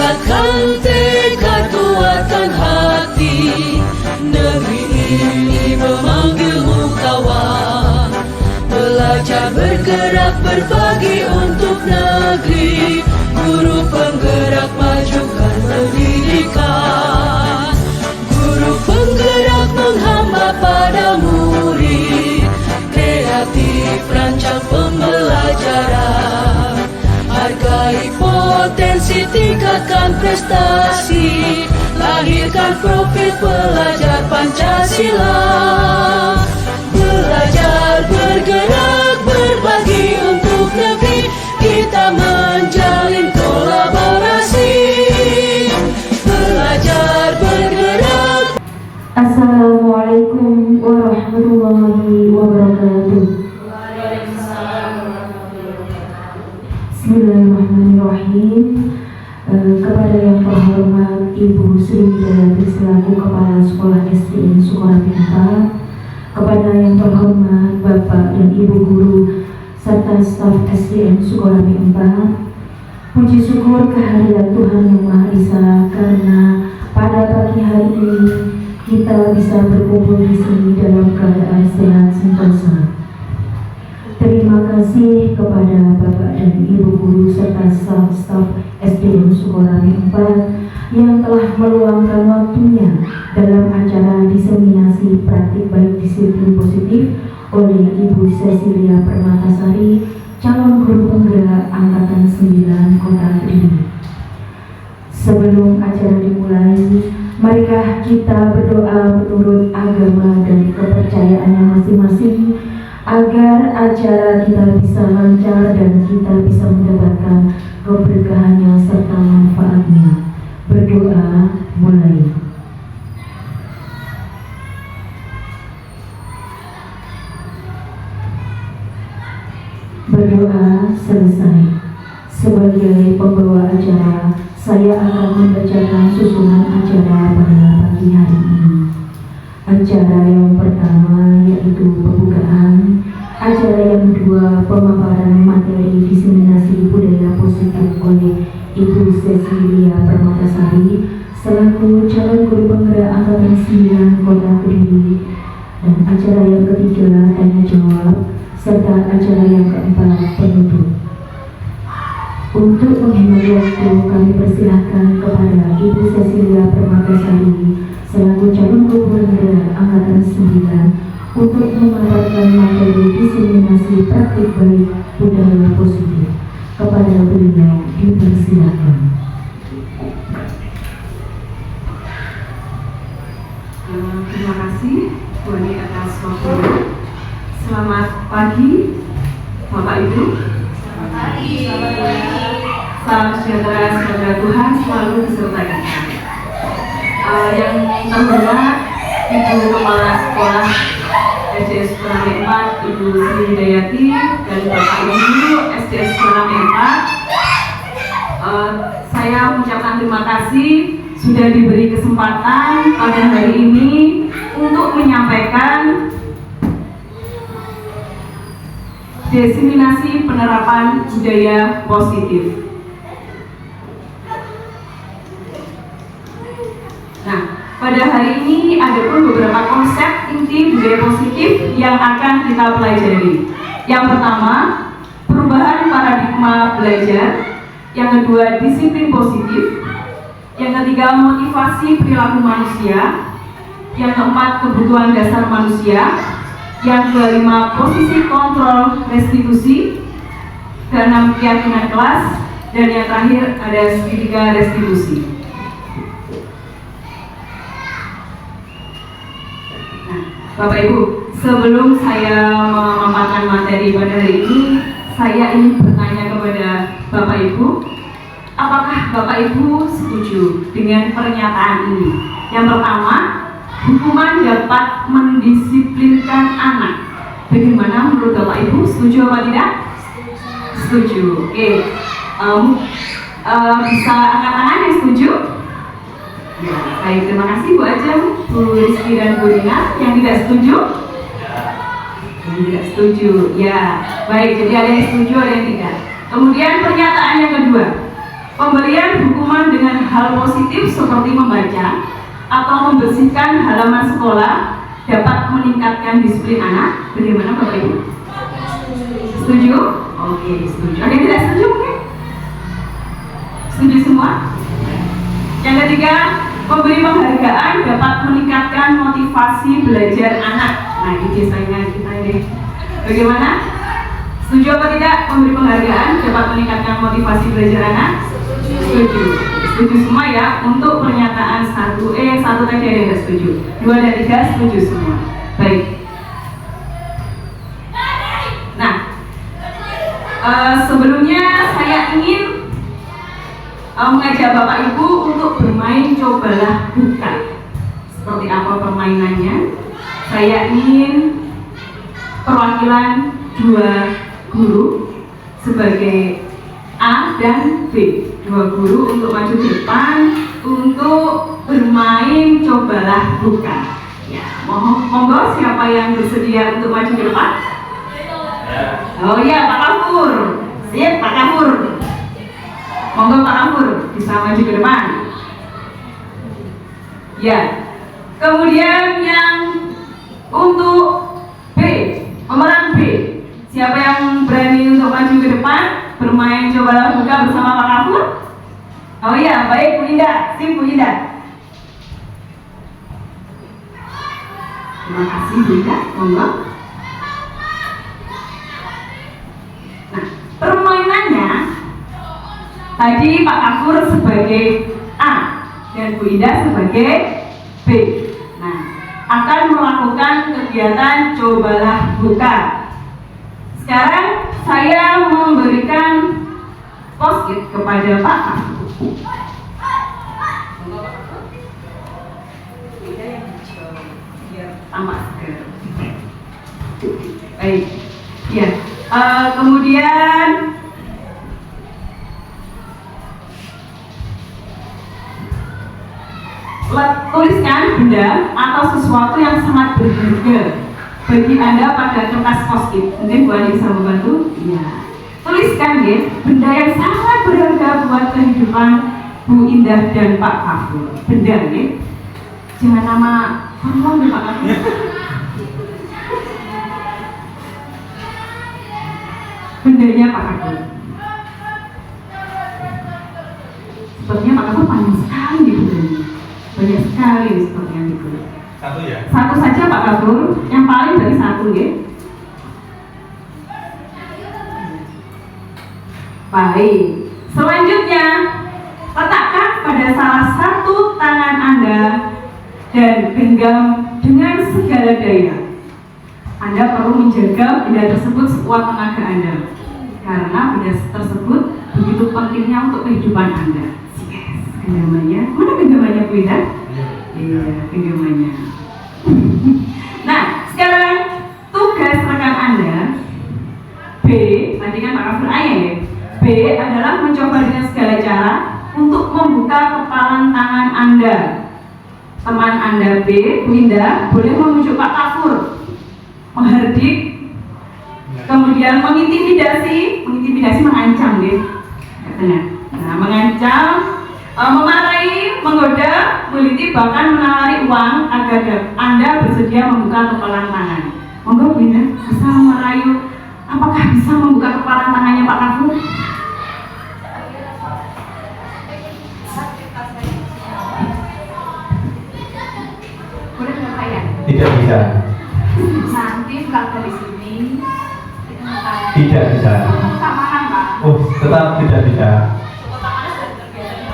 Kuatkan tekad, kuatkan hati. Negeri ini memanggilmu kawan. Belajar bergerak berbagi untuk negeri. Guru penggerak majukan pendidikan. Guru penggerak menghamba pada murid. Kreatif rancang pembelajaran. Hargai potensi, tingkatkan prestasi. Lahirkan profil pelajar Pancasila. Belajar bergerak berbagi untuk negeri. Kita menjalin kolaborasi. Belajar bergerak. Assalamualaikum warahmatullahi wabarakatuh. Bismillahirrahmanirrahim. Kepada yang terhormat Ibu Sri Widyawati selaku Kepala Sekolah SDN Sukorambi 4, kepada yang terhormat Bapak dan Ibu Guru serta staf SDN Sukorambi 4, puji syukur kehadiran Tuhan Yang Maha Esa karena pada pagi hari ini kita bisa berkumpul di sini dalam keadaan sehat sentosa. Terima kasih kepada Bapak dan Ibu Guru serta staf SDN Sukorambi 4 yang telah meluangkan waktunya dalam acara diseminasi praktik baik disiplin positif oleh Ibu Cecilia Permatasari, calon guru penggerak Angkatan 9 Kota Kediri. Sebelum acara dimulai, marilah kita berdoa menurut agama dan kepercayaannya masing-masing agar acara kita bisa lancar dan kita bisa mendapatkan keberkahannya serta manfaatnya. Berdoa mulai. Berdoa selesai. Sebagai pembawa acara, saya akan membacakan susunan acara pada pagi hari ini. Acara yang pertama yaitu pembukaan, acara yang kedua pemaparan materi diseminasi budaya positif oleh Ibu Cecilia Permatasari selaku calon guru penggerak Angkatan 9 Kota Kediri, dan acara yang ketiga tanya jawab, serta acara yang keempat penutup. Untuk menghemat waktu, kami persilahkan kepada Ibu Cecilia Permatasari selaku calon guru penggerak Angkatan 9 untuk memaparkan materi diseminasi praktik baik budaya positif. Kepada beliau dipersilakan. Terima kasih Bu Ani atas waktunya. Selamat pagi Bapak Ibu. Selamat pagi. Salam sejahtera, semoga Tuhan selalu beserta kita. Yang terhormat Ibu Kepala Sekolah SDN Sukorambi 4, Ibu Sri Widyawati, dan Bapak Ibu Guru SDN Sukorambi 4, saya mengucapkan terima kasih sudah diberi kesempatan pada hari ini untuk menyampaikan diseminasi penerapan budaya positif. Nah, pada hari ini ada pun beberapa konsep inti budaya positif yang akan kita pelajari. Yang pertama, perubahan paradigma belajar. Yang kedua, disiplin positif. Yang ketiga, motivasi perilaku manusia. Yang keempat, kebutuhan dasar manusia. Yang kelima, posisi kontrol restitusi. Keenam, keyakinan kelas. Dan yang terakhir ada segitiga restitusi. Bapak Ibu, sebelum saya memaparkan materi pada hari ini, saya ingin bertanya kepada Bapak Ibu, apakah Bapak Ibu setuju dengan pernyataan ini? Yang pertama, hukuman dapat mendisiplinkan anak. Bagaimana menurut Bapak Ibu? Setuju apa tidak? Setuju. Oke. Bisa angkat tangan yang setuju? Ya, baik, terima kasih Bu Ajeng, Bu Rizky dan Bu Dina. Yang tidak setuju? Yang tidak setuju. Ya, baik, jadi ada yang setuju, ada yang tidak. Kemudian pernyataan yang kedua, Pemberian hukuman dengan hal positif seperti membaca atau membersihkan halaman sekolah dapat meningkatkan disiplin anak. Bagaimana Bapak Ibu? Setuju? Oke, setuju. Ada yang tidak setuju mungkin? Setuju semua? Yang ketiga, memberi penghargaan dapat meningkatkan motivasi belajar anak. Nah, ini saingan kita ini. Bagaimana? Setuju apa tidak? Memberi penghargaan dapat meningkatkan motivasi belajar anak? Setuju. Setuju semua ya. Untuk pernyataan 1E, 1 tadi ada yang tidak setuju. 2 dan 3 setuju semua. Baik. Nah, sebelumnya saya ingin mengajak Bapak Ibu untuk bermain cobalah buka. Seperti apa permainannya? Saya ingin perwakilan 2 guru sebagai A dan B. 2 guru untuk maju ke depan untuk bermain cobalah buka. Ya, monggo siapa yang bersedia untuk maju ke depan? Oh iya, Pak Kafur. Sip, Pak Kafur. Monggo Pak Kafur bisa maju ke depan. Ya. Kemudian yang untuk B, pemeran B. Siapa yang berani untuk maju ke depan bermain cobalah buka bersama Pak Kafur? Oh iya, baik Bu Indah. Sip Bu Indah. Terima kasih Bu Indah. Monggo. Nah, permainannya tadi Pak Kafur sebagai A dan Bu Indah sebagai B. Nah, akan melakukan kegiatan cobalah buka. Sekarang saya memberikan post-it kepada Pak Kafur. Tampak segar. Baik. Ya. Kemudian tuliskan benda atau sesuatu yang sangat berharga bagi Anda pada kertas post-it. Mungkin Bu Andi bisa membantu? Ya. Tuliskan ya, benda yang sangat berharga buat kehidupan Bu Indah dan Pak Kafur. Benda ya. Jangan nama orang ya Pak Kafur. Bendanya Pak Kafur. Sepertinya Pak Kafur panjang sekali di bendanya. Banyak sekali seperti yang itu. Satu ya? Satu saja Pak Kafur, yang paling dari satu ya. Baik. Selanjutnya, letakkan pada salah satu tangan Anda dan genggam dengan segala daya. Anda perlu menjaga benda tersebut sekuat tenaga Anda, karena benda tersebut begitu pentingnya untuk kehidupan Anda. Yes, genggamannya. Mana genggamannya Bu Ida? Iya, genggamannya. Nah, sekarang tugas rekan Anda B, tadi kan Pak Kafur ayah ya. B adalah mencoba dengan segala cara untuk membuka kepalan tangan Anda. Teman Anda B, Bu Indah, boleh memujuk Pak Kafur, menghardik, kemudian mengintimidasi mengancam ya. Nah, mengancam, memarahi, menggoda, meliti, bahkan menawari uang agar Anda bersedia membuka kepalan tangan. Monggo Bu Indah bisa merayu. Apakah bisa membuka kepalan tangannya Pak Kafur? Boleh nggak saya? Tidak bisa. Nanti pulang dari sini Tidak bisa. keamanan Pak. Oh, tetap tidak bisa.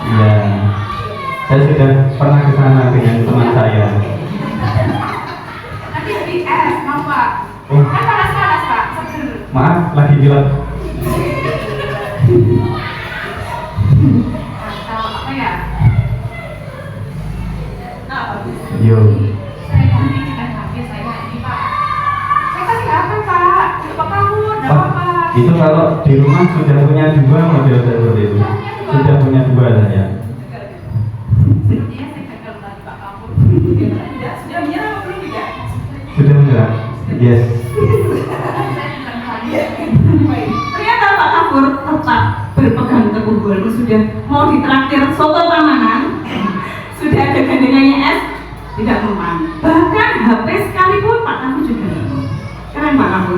Iya. Saya sudah pernah ke sana dengan teman saya. Nanti di es, mau Pak? Oh, Kan panas-panas Pak, seger. maaf, lagi bilang. Atau apa ya? Yo. Saya ganti dengan HP saya ini Pak. Saya kasih HP Pak, Pak Kafur, tidak Oh, apa-apa. itu kalau di rumah sudah punya 2 model seperti itu. Sudah punya 2 saya. Sepertinya saya gagal tadi Pak Kafur. Sudah menyerah apa belum tidak? Sudah menyerah? Yes. Ternyata Pak Kafur tetap berpegang teguh walaupun sudah mau ditraktir soto Pamanan, sudah ada gandengannya es, tidak mempan. Bahkan HP sekalipun Pak Kamu juga keren Pak Kamu.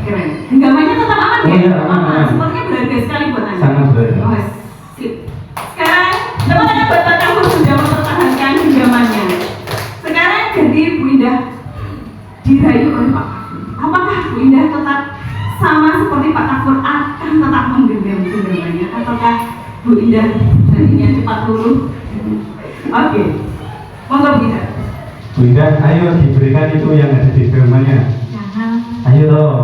Keren. Genggamannya tetap aman ya? Iya, aman. Sepertinya berharga sekali buat Anda. Sangat berharga. Oh, sip. Sekarang teman-teman buat Pak Kamu sudah mempertahankan genggamannya. Sekarang ganti Bu Indah dirayu oleh Pak Kafur. Apakah Bu Indah tetap sama seperti Pak Kafur akan tetap menggenggam genggamannya, ataukah Bu Indah hatinya cepat luluh? Oke, monggo Bu Indah. Bu Indah, ayo diberikan itu yang ada di genggamannya. Ayo toh,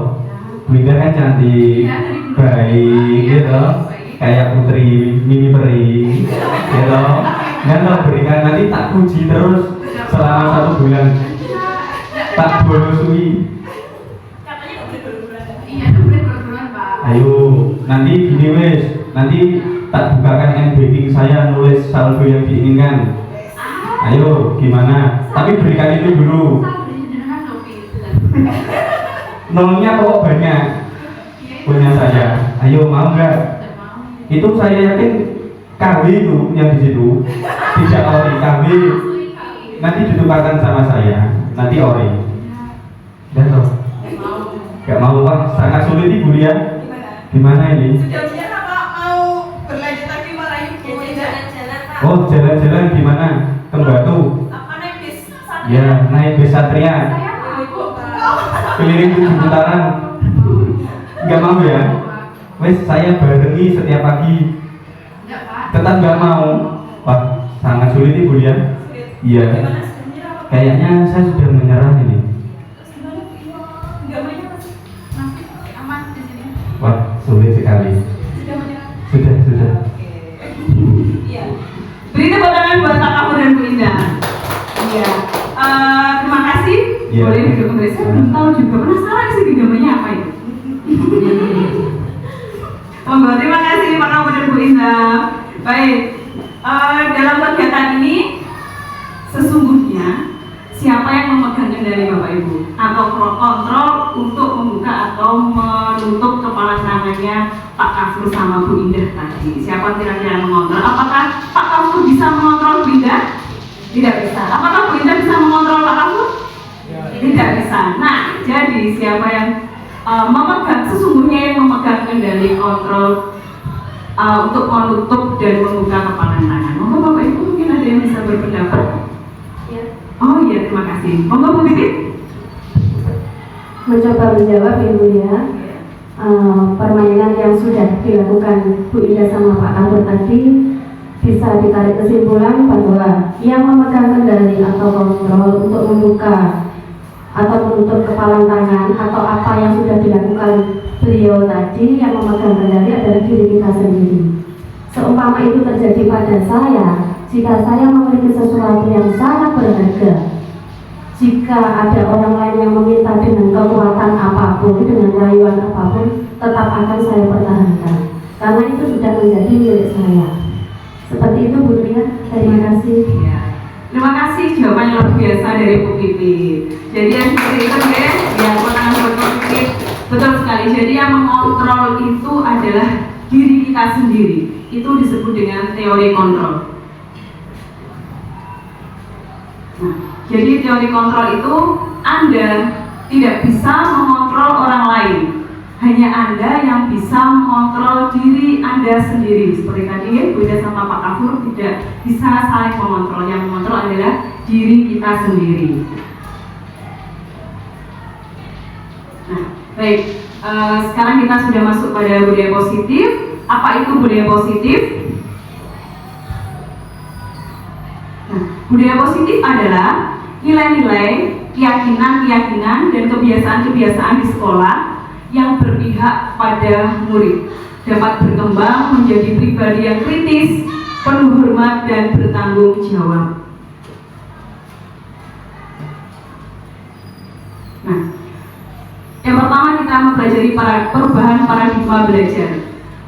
Bu Indah kan cantik, baik, gitu, kayak putri mini peri, gitu. Kan toh berikan, nanti tak puji terus selama 1 bulan. Tak bolusui. Ayo, nanti gini wes, nanti tak bukakan end baking saya nulis saldo yang diinginkan. Ayo, gimana? Tapi berikan itu dulu. Nolnya kok banyak punya saya. Ayo, mau nggak? Itu saya yakin KW itu yang di situ tidak ori KW. Nanti ditukarkan sama saya. Nanti ori. Dan toh, nggak mau Pak? Sangat sulit Ibu ya. Gimana ini? Sejauhnya Bapak mau berlanjut lagi merayu Bu Indah? Oh, jalan-jalan gimana? Ke Batu. Apa naik bis? Ya, naik bis Satria. Keliling 7 putaran. Nggak mau ya? Wes, saya barengi setiap pagi. Tetap nggak mau. Wah, sangat sulit Ibu ya. Iya. Kayaknya saya sudah menyerah ini. Wah, sulit sekali. Sudah. Beri tepuk tangan buat Pak Kamu dan Bu Indah. Iya. Terima kasih. Iya. Boleh duduk kembali. Saya belum tahu juga penasaran sih genggamannya apa itu. Monggo, terima kasih Pak Kamu dan Bu Indah. Baik. Dalam kegiatan ini sesungguhnya siapa yang memegang kendali Bapak Ibu atau kontrol untuk membuka atau menutup kepala tangannya Pak Kafur sama Bu Indah tadi? Siapa kira-kira yang mengontrol? Apakah Pak Kafur bisa mengontrol Bu Indah? Tidak bisa. Apakah Bu Indah bisa mengontrol Pak Kafur? Tidak bisa. Nah, jadi siapa yang memegang, sesungguhnya yang memegang kendali kontrol untuk menutup dan membuka kepala tangan? Monggo Bapak Ibu, mungkin ada yang bisa berpendapat? Oh iya, terima kasih. Monggo Bu Pipit. Mencoba menjawab Ibu ya. Permainan yang sudah dilakukan Bu Indah sama Pak Kafur tadi bisa ditarik kesimpulan bahwa yang memegang kendali atau kontrol untuk membuka atau menutup kepala tangan atau apa yang sudah dilakukan beliau tadi, yang memegang kendali adalah diri kita sendiri. Seumpama itu terjadi pada saya, jika saya memiliki sesuatu yang sangat berharga, jika ada orang lain yang meminta dengan kekuatan apapun, dengan rayuan apapun, tetap akan saya pertahankan, karena itu sudah menjadi milik saya. Seperti itu Bu Ria, terima kasih. Ya. Terima kasih jawaban yang luar biasa dari Bu Pipit. Jadi yang seperti itu ya, tangan buat Bu Pipit. Betul sekali. Jadi yang mengontrol itu adalah diri kita sendiri. Itu disebut dengan teori kontrol. Nah, jadi teori kontrol itu Anda tidak bisa mengontrol orang lain. Hanya Anda yang bisa mengontrol diri Anda sendiri. Seperti tadi ya, Bu Indah sama Pak Kafur tidak bisa saling mengontrol. Yang mengontrol adalah diri kita sendiri. Nah, baik. Sekarang kita sudah masuk pada budaya positif. Apa itu budaya positif? Nah, budaya positif adalah nilai-nilai, keyakinan-keyakinan, dan kebiasaan-kebiasaan di sekolah yang berpihak pada murid, dapat berkembang menjadi pribadi yang kritis, penuh hormat, dan bertanggung jawab. Nah, yang pertama kita mempelajari perubahan paradigma belajar.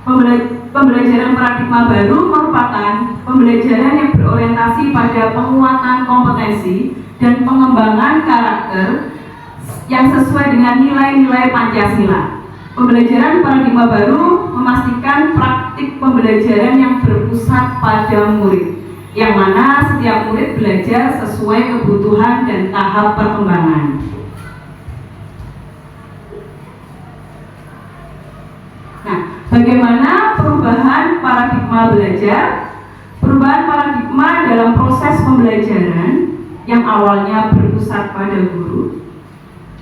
Pembelajaran paradigma baru merupakan pembelajaran yang berorientasi pada penguatan kompetensi dan pengembangan karakter yang sesuai dengan nilai-nilai Pancasila. Pembelajaran paradigma baru memastikan praktik pembelajaran yang berpusat pada murid, yang mana setiap murid belajar sesuai kebutuhan dan tahap perkembangan. Nah, bagaimana perubahan paradigma belajar? Perubahan paradigma dalam proses pembelajaran yang awalnya berpusat pada guru,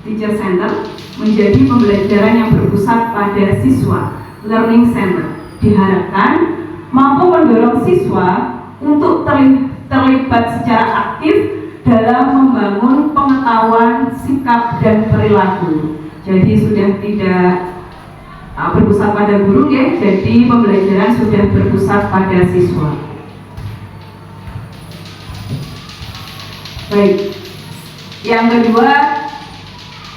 teacher center, menjadi pembelajaran yang berpusat pada siswa, learning center, diharapkan mampu mendorong siswa untuk terlibat secara aktif dalam membangun pengetahuan, sikap, dan perilaku. Jadi sudah tidak berpusat pada guru ya, jadi pembelajaran sudah berpusat pada siswa. Baik, yang kedua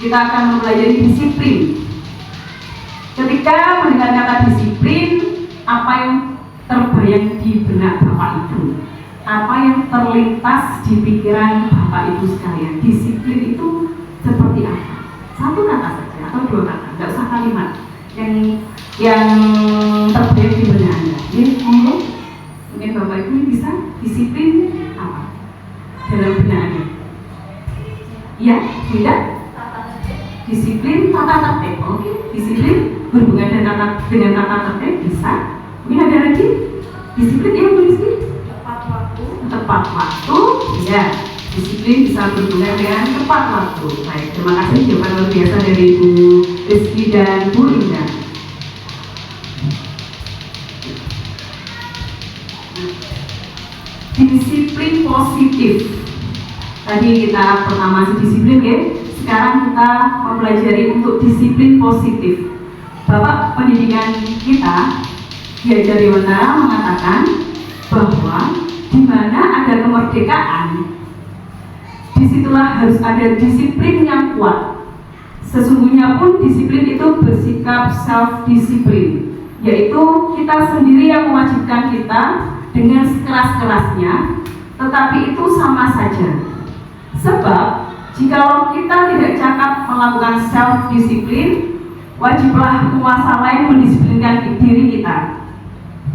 kita akan mempelajari disiplin. Ketika mendengar kata disiplin, apa yang terbayang di benak Bapak Ibu? Apa yang terlintas di pikiran Bapak Ibu sekalian? Disiplin itu seperti apa? Satu kata saja atau dua kata, tidak usah kalimat. Yang terbayang di benak Anda. Ini mungkin Bapak Ibu bisa disiplin apa dalam benak Anda? Ya, tidak? Disiplin tata tertib. Oke, disiplin berhubungan dengan tata tertib bisa. Mungkin ada lagi disiplin yang berisi tepat waktu. Ya, disiplin bisa berhubungan dengan tepat waktu. Baik, terima kasih jawaban luar biasa dari Bu Rizky dan Bu Indah. Disiplin positif. Tadi kita pertama disiplin ya. Sekarang kita mempelajari untuk disiplin positif. Bapak pendidikan kita, Ki Hajar Dewantara, mengatakan bahwa di mana ada kemerdekaan, disitulah harus ada disiplin yang kuat. Sesungguhnya pun disiplin itu bersikap self-disiplin, yaitu kita sendiri yang mewajibkan kita dengan sekeras-kerasnya, tetapi itu sama saja. Sebab jikalau kita tidak cakap melakukan self-disiplin, wajiblah penguasa lain mendisiplinkan diri kita.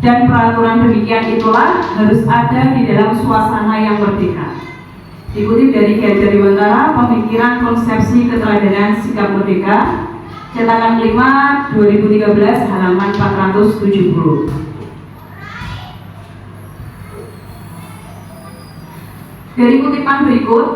Dan peraturan demikian itulah harus ada di dalam suasana yang merdeka. Dikutip dari Ki Hajar Dewantara, Pemikiran Konsepsi Keteladanan Sikap Merdeka, cetakan 5 2013 halaman 470. Dari kutipan berikut,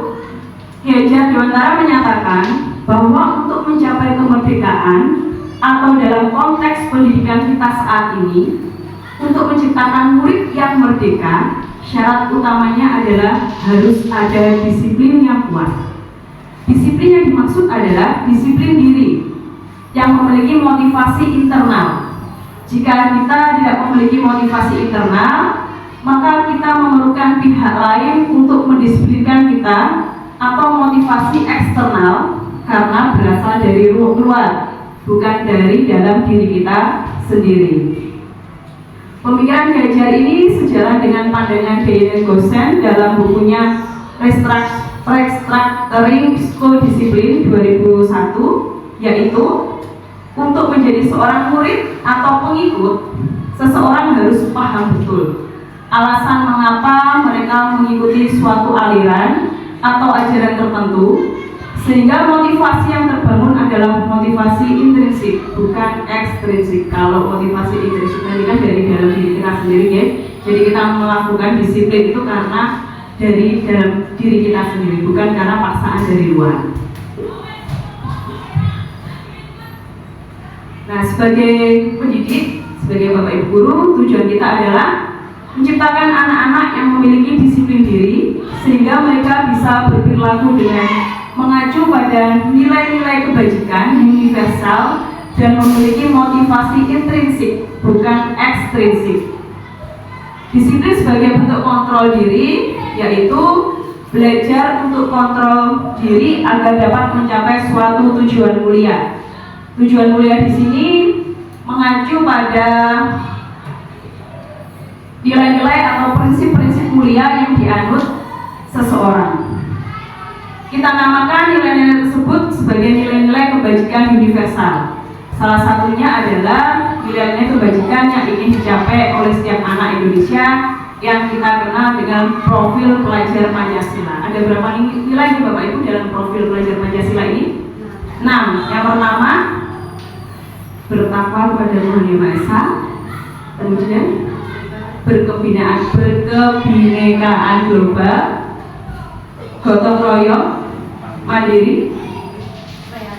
Ki Hajar Dewantara menyatakan bahwa untuk mencapai kemerdekaan atau dalam konteks pendidikan kita saat ini, untuk menciptakan murid yang merdeka, syarat utamanya adalah harus ada disiplin yang kuat. Disiplin yang dimaksud adalah disiplin diri yang memiliki motivasi internal. Jika kita tidak memiliki motivasi internal, maka kita memerlukan pihak lain untuk mendisiplinkan kita, atau motivasi eksternal karena berasal dari luar, bukan dari dalam diri kita sendiri. Pemikiran Ki Hajar ini sejalan dengan pandangan Diana Gosen dalam bukunya Restructuring School Discipline 2001, yaitu untuk menjadi seorang murid atau pengikut, seseorang harus paham betul alasan mengapa mereka mengikuti suatu aliran atau ajaran tertentu, sehingga motivasi yang terbangun adalah motivasi intrinsik, bukan ekstrinsik. Kalau motivasi intrinsik tadi kan dari dalam diri kita sendiri ya. Jadi kita melakukan disiplin itu karena dari dalam diri kita sendiri, bukan karena paksaan dari luar. Nah, sebagai pendidik, sebagai Bapak Ibu guru, tujuan kita adalah menciptakan anak-anak yang memiliki disiplin diri, sehingga mereka bisa berperilaku dengan mengacu pada nilai-nilai kebajikan universal dan memiliki motivasi intrinsik, bukan ekstrinsik. Disiplin sebagai bentuk kontrol diri, yaitu belajar untuk kontrol diri agar dapat mencapai suatu tujuan mulia. Tujuan mulia di sini mengacu pada nilai-nilai atau prinsip-prinsip mulia yang dianut seseorang. Kita namakan nilai-nilai tersebut sebagai nilai-nilai kebajikan universal. Salah satunya adalah nilai-nilai kebajikan yang ingin dicapai oleh setiap anak Indonesia yang kita kenal dengan profil pelajar Pancasila. Ada berapa nilai nih Bapak Ibu dalam profil pelajar Pancasila ini? 6. Yang pertama, bertakwa kepada Tuhan Yang Maha Esa. Kemudian berkebinekaan global, gotong royong, mandiri,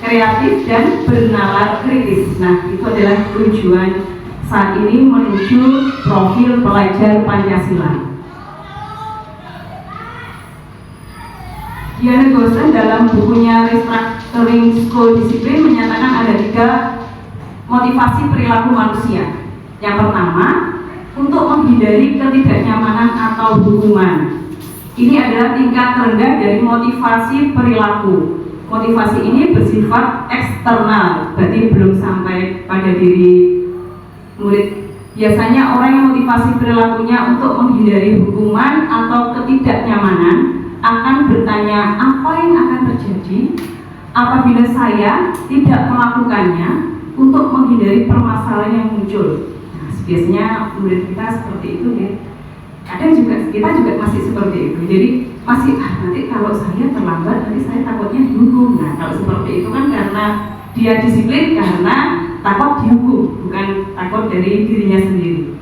kreatif, dan bernalar kritis. Nah, itu adalah tujuan saat ini menuju profil pelajar Pancasila. Diana Gosen dalam bukunya Restructuring School Discipline menyatakan ada 3 motivasi perilaku manusia. Yang pertama, untuk menghindari ketidaknyamanan atau hukuman. Ini adalah tingkat terendah dari motivasi perilaku. Motivasi ini bersifat eksternal, berarti belum sampai pada diri murid. Biasanya orang yang motivasi perilakunya untuk menghindari hukuman atau ketidaknyamanan akan bertanya apa yang akan terjadi apabila saya tidak melakukannya untuk menghindari permasalahan yang muncul. Nah, biasanya murid kita seperti itu ya. Kadang juga kita juga masih seperti itu. Jadi masih nanti kalau saya terlambat nanti saya takutnya dihukum. Nah, kalau seperti itu kan karena dia disiplin karena takut dihukum, bukan takut dari dirinya sendiri.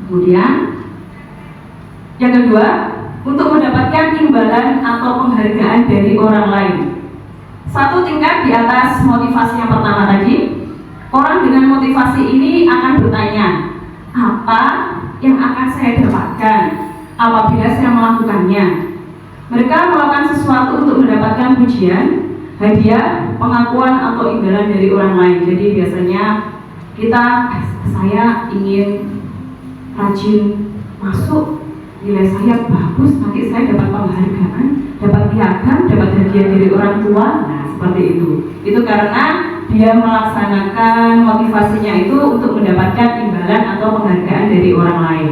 Kemudian yang kedua, untuk mendapatkan imbalan atau penghargaan dari orang lain. Satu tingkat di atas motivasi yang pertama tadi, orang dengan motivasi ini akan bertanya, apa yang akan saya dapatkan apabila saya melakukannya? Mereka melakukan sesuatu untuk mendapatkan pujian, hadiah, pengakuan atau imbalan dari orang lain. Jadi biasanya saya ingin rajin masuk, nilai saya bagus, nanti saya dapat penghargaan, dapat piagam, dapat hadiah dari orang tua. Nah, seperti itu. Itu karena dia melaksanakan motivasinya itu untuk mendapatkan imbalan atau penghargaan dari orang lain.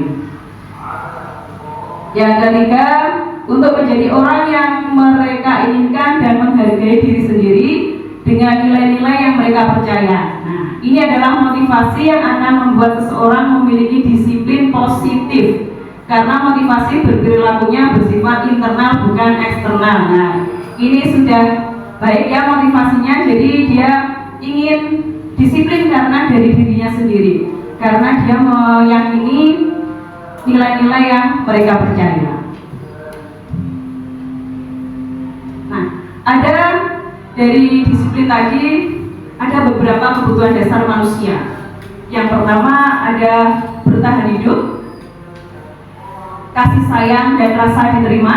Yang ketiga, untuk menjadi orang yang mereka inginkan dan menghargai diri sendiri dengan nilai-nilai yang mereka percaya. Nah, ini adalah motivasi yang akan membuat seseorang memiliki disiplin positif karena motivasi berperilakunya bersifat internal bukan eksternal. Nah, ini sudah baik ya motivasinya, jadi dia ingin disiplin karena dari dirinya sendiri, karena dia meyakini nilai-nilai yang mereka percaya. Nah, ada dari disiplin tadi ada beberapa kebutuhan dasar manusia. Yang pertama ada bertahan hidup, kasih sayang dan rasa diterima,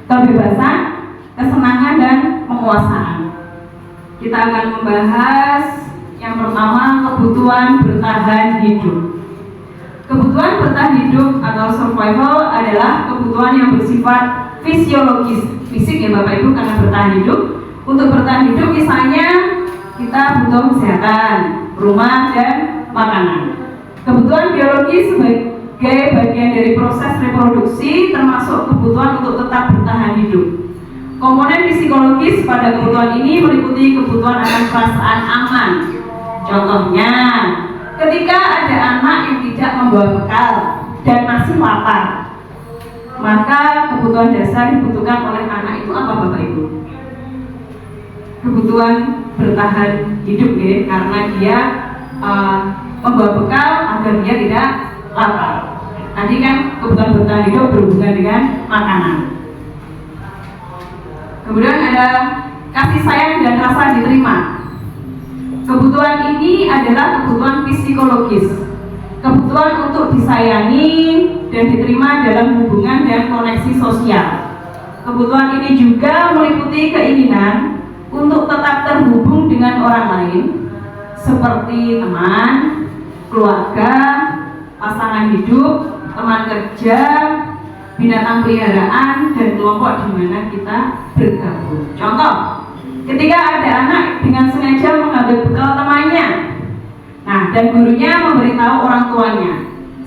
kebebasan, kesenangan dan penguasaan. Kita akan membahas yang pertama kebutuhan bertahan hidup. Kebutuhan bertahan hidup atau survival adalah kebutuhan yang bersifat fisiologis, fisik ya Bapak Ibu, karena bertahan hidup. Untuk bertahan hidup misalnya kita butuh kesehatan, rumah dan makanan. Kebutuhan biologis sebagai bagian dari proses reproduksi termasuk kebutuhan untuk tetap bertahan hidup. Komponen psikologis pada kebutuhan ini meliputi kebutuhan akan perasaan aman. Contohnya, ketika ada anak yang tidak membawa bekal dan masih lapar, maka kebutuhan dasar dibutuhkan oleh anak itu apa Bapak Ibu? Kebutuhan bertahan hidup ya, karena dia membawa bekal agar dia tidak lapar. Tadi kan kebutuhan bertahan hidup berhubungan dengan makanan. Kemudian ada kasih sayang dan rasa diterima. Kebutuhan ini adalah kebutuhan psikologis, kebutuhan untuk disayangi dan diterima dalam hubungan dan koneksi sosial. Kebutuhan ini juga meliputi keinginan untuk tetap terhubung dengan orang lain, seperti teman, keluarga, pasangan hidup, teman kerja, binatang peliharaan, dan kelompok di mana kita bergabung. Contoh, ketika ada anak dengan sengaja mengambil bekal temannya, nah dan gurunya memberitahu orang tuanya,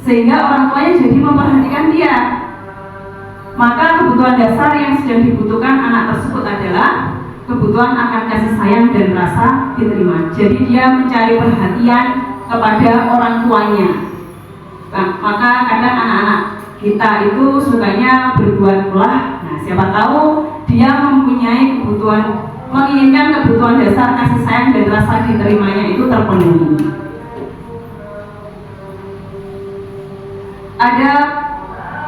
sehingga orang tuanya jadi memperhatikan dia, maka kebutuhan dasar yang sedang dibutuhkan anak tersebut adalah kebutuhan akan kasih sayang dan rasa diterima. Jadi dia mencari perhatian kepada orang tuanya. Nah, maka kadang anak-anak kita itu sukanya berbuat ulah. Nah, siapa tahu dia mempunyai kebutuhan, menginginkan kebutuhan dasar kasih sayang dan rasa diterimanya itu terpenuhi. Ada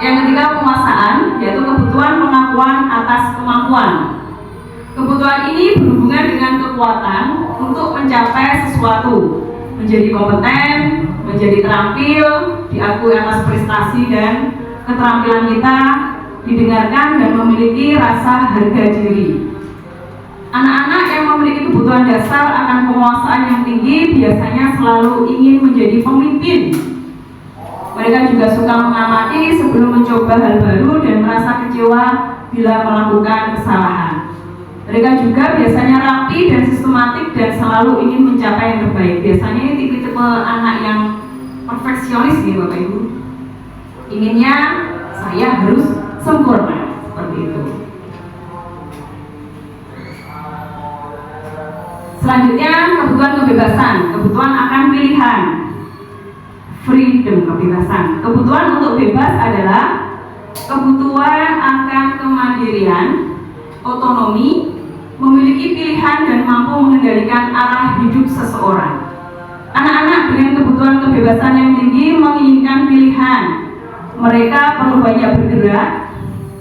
yang ketiga, penguasaan, yaitu kebutuhan pengakuan atas kemampuan. Kebutuhan ini berhubungan dengan kekuatan untuk mencapai sesuatu, menjadi kompeten, menjadi terampil, diakui atas prestasi dan keterampilan kita, didengarkan dan memiliki rasa harga diri. Anak-anak yang memiliki kebutuhan dasar akan penguasaan yang tinggi biasanya selalu ingin menjadi pemimpin. Mereka juga suka mengamati sebelum mencoba hal baru dan merasa kecewa bila melakukan kesalahan. Mereka juga biasanya rapi dan sistematik dan selalu ingin mencapai yang terbaik. Biasanya ini tipe-tipe anak yang perfeksionis nih Bapak Ibu. Inginnya saya harus sempurna, seperti itu. Selanjutnya, kebutuhan kebebasan, kebutuhan akan pilihan. Freedom, kebebasan. Kebutuhan untuk bebas adalah kebutuhan akan kemandirian, otonomi, memiliki pilihan dan mampu mengendalikan arah hidup seseorang. Anak-anak dengan kebutuhan kebebasan yang tinggi menginginkan pilihan. Mereka perlu banyak bergerak,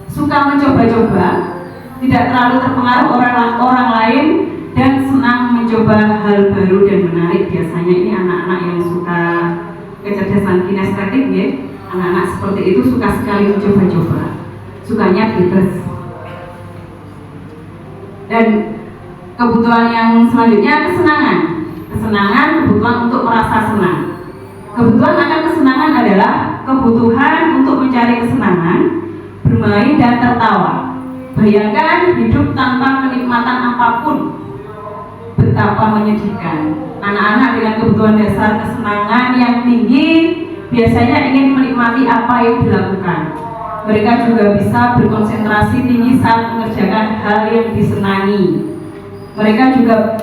suka mencoba-coba, tidak terlalu terpengaruh orang lain, dan senang mencoba hal baru dan menarik. Biasanya ini anak-anak yang suka kecerdasan kinestetik ya. Anak-anak seperti itu suka sekali mencoba-coba, sukanya bebas. Dan kebutuhan yang selanjutnya, kesenangan. Kesenangan, kebutuhan untuk merasa senang. Kebutuhan akan kesenangan adalah kebutuhan untuk mencari kesenangan, bermain dan tertawa. Bayangkan hidup tanpa kenikmatan apapun, betapa menyedihkan. Anak-anak dengan kebutuhan dasar kesenangan yang tinggi biasanya ingin menikmati apa yang dilakukan. Mereka juga bisa berkonsentrasi tinggi saat mengerjakan hal yang disenangi. Mereka juga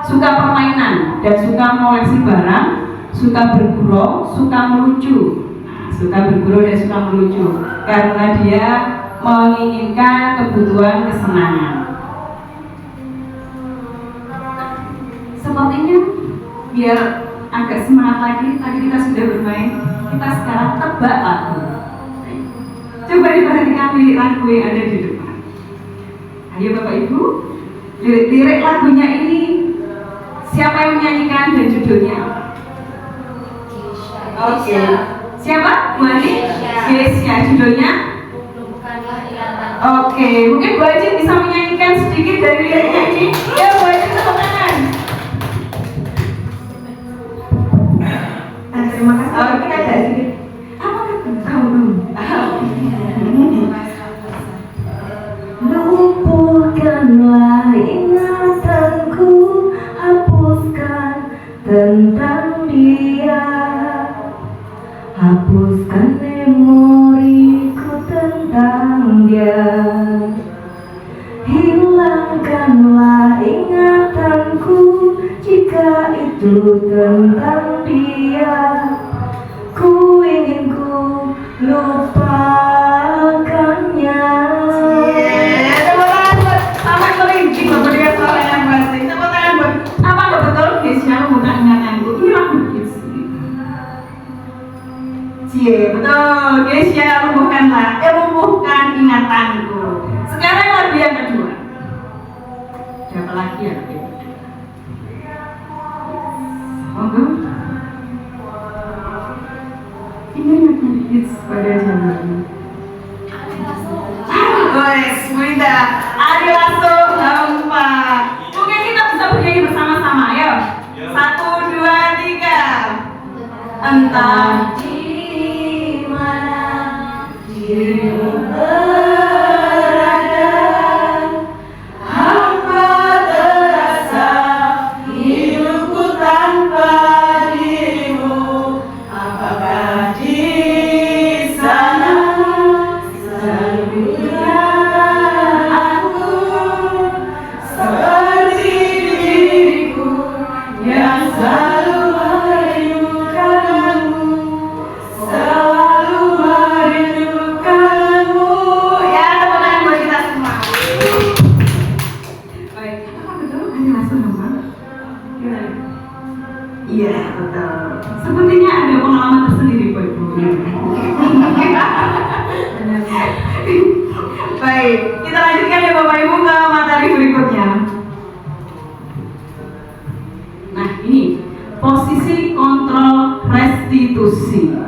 suka permainan dan suka mengoleksi barang, suka bergurau, suka melucu. Suka bergurau dan suka melucu karena dia menginginkan kebutuhan kesenangan. Sepertinya biar agak semangat lagi, tadi kita sudah bermain, kita sekarang tebak lagu. Coba diperhatikan lirik lagu yang ada di depan. Ayo Bapak Ibu, lirik lagunya ini siapa yang menyanyikan dan judulnya apa? Oke. Siapa? Bu Ani? Keisha. Judulnya? Oke, mungkin Bu Ajin bisa menyanyikan sedikit dari liriknya ini. Ya Bu Ajin, tepuk tangan. Terima kasih. Oke, ada sedikit. Apa kamu? Lumpuhkanlah ingatanku, hapuskan tentang dia, hapuskan memoriku tentang dia. Hilangkanlah ingatanku jika itu tentang dia. Ku ingin ku lupakannya. Sampai kelinci Bapak dia suara yang pasti. Tepuk tangan buat apa nggak betul Keisha mudah ingatanku. Ini lagu hits. Cie, betul. Keisha lumpuhkan ingatanku. Sekarang lagu yang kedua. Siapa lagi ya? Monggo. Ini lagu hits pada zamannya. Guys, Winda, Ari Lasso, hampa. Mungkin kita bisa bernyanyi bersama-sama, ayo. 1, 2, 3. Entah di mana dirimu berada, hampa terasa hidupku tanpa dirimu. Apakah di sana selalu aku Bapak Ibu ke materi berikutnya. Nah, ini posisi kontrol restitusi.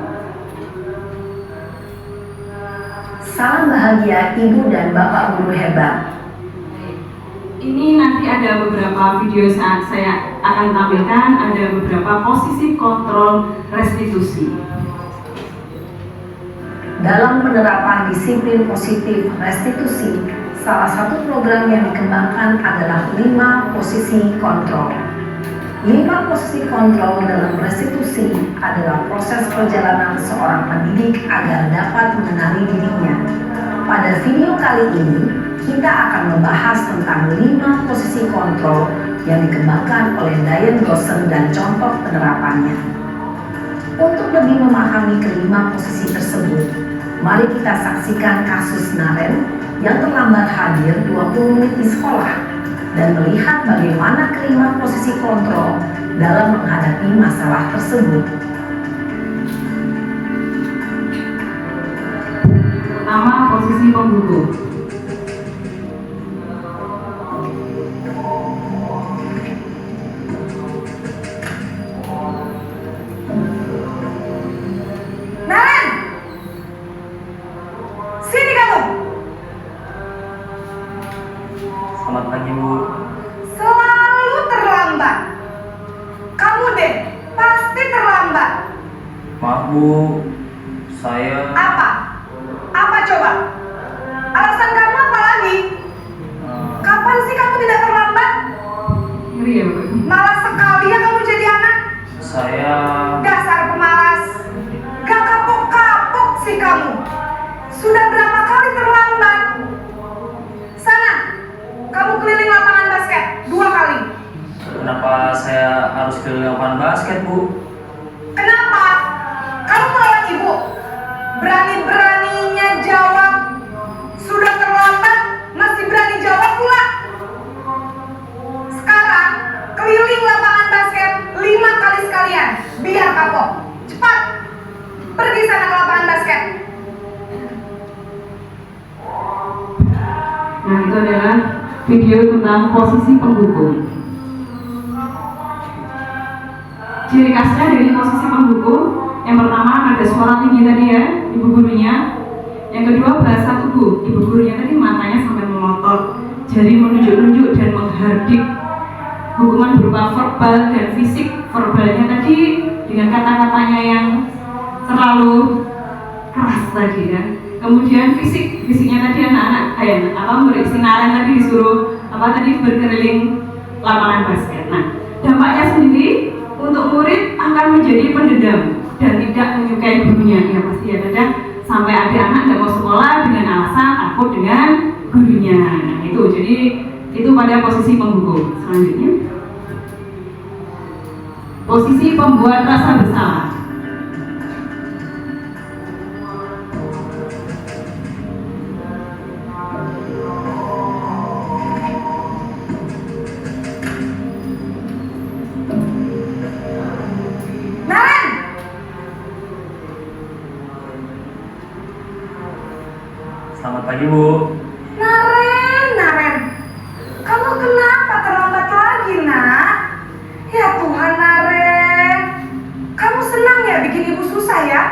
Salam bahagia Ibu dan Bapak Guru hebat. Ini nanti ada beberapa video saat saya akan tampilkan, ada beberapa posisi kontrol restitusi. Dalam penerapan disiplin positif restitusi, salah satu program yang dikembangkan adalah 5 posisi kontrol. 5 posisi kontrol dalam restitusi adalah proses perjalanan seorang pendidik agar dapat mengenali dirinya. Pada video kali ini, kita akan membahas tentang 5 posisi kontrol yang dikembangkan oleh Diane Gossen dan contoh penerapannya. Untuk lebih memahami kelima posisi tersebut, mari kita saksikan kasus Naren yang terlambat hadir 20 menit di sekolah dan melihat bagaimana kelima posisi kontrol dalam menghadapi masalah tersebut. Pertama, posisi pembuku. Naren! Sini kamu! Selamat pagi, Bu. Selalu terlambat. Kamu deh, pasti terlambat. Maaf, Bu. Saya Apa? Apa coba? Alasan kamu apa lagi? Kapan sih kamu tidak terlambat? Ngeri ya, Bapak Ibu? Malas sekali ya kamu jadi anak. saya Dasar pemalas. Gak kapok-kapok sih kamu. Sudah berapa kali terlambat? Sana, kamu keliling lapangan basket 2 kali. kenapa saya harus ke lapangan basket, Bu? Kenapa? Kamu melawan ibu. Berani-beraninya jawab. Sudah terlambat, masih berani jawab pula. Sekarang, keliling lapangan basket 5 kali sekalian. Biar kapok. Cepat. Pergi sana ke lapangan basket. Nah, itu adalah video tentang posisi pembuku. Ciri khasnya dari posisi pembuku, yang pertama ada suara tinggi tadi ya, ibu gurunya. Yang kedua bahasa tubuh, ibu gurunya tadi matanya sampai melotot, jari menunjuk-nunjuk dan menghardik. Hukuman berupa verbal dan fisik. Verbalnya tadi dengan kata-katanya yang terlalu keras tadi ya. Kemudian fisiknya tadi anak-anak murid Naren tadi disuruh berkeliling lapangan basket. Nah, dampaknya sendiri untuk murid akan menjadi pendendam dan tidak menyukai gurunya. Ya pasti ya, kadang sampai ada anak nggak mau sekolah dengan alasan takut dengan gurunya. Nah, itu pada posisi pembuku. Selanjutnya, posisi pembuat rasa bersalah. Naren! Selamat pagi, Bu. Naren, kamu kenapa terlambat lagi, nak? Ya Tuhan, Naren, kamu senang ya bikin ibu susah ya?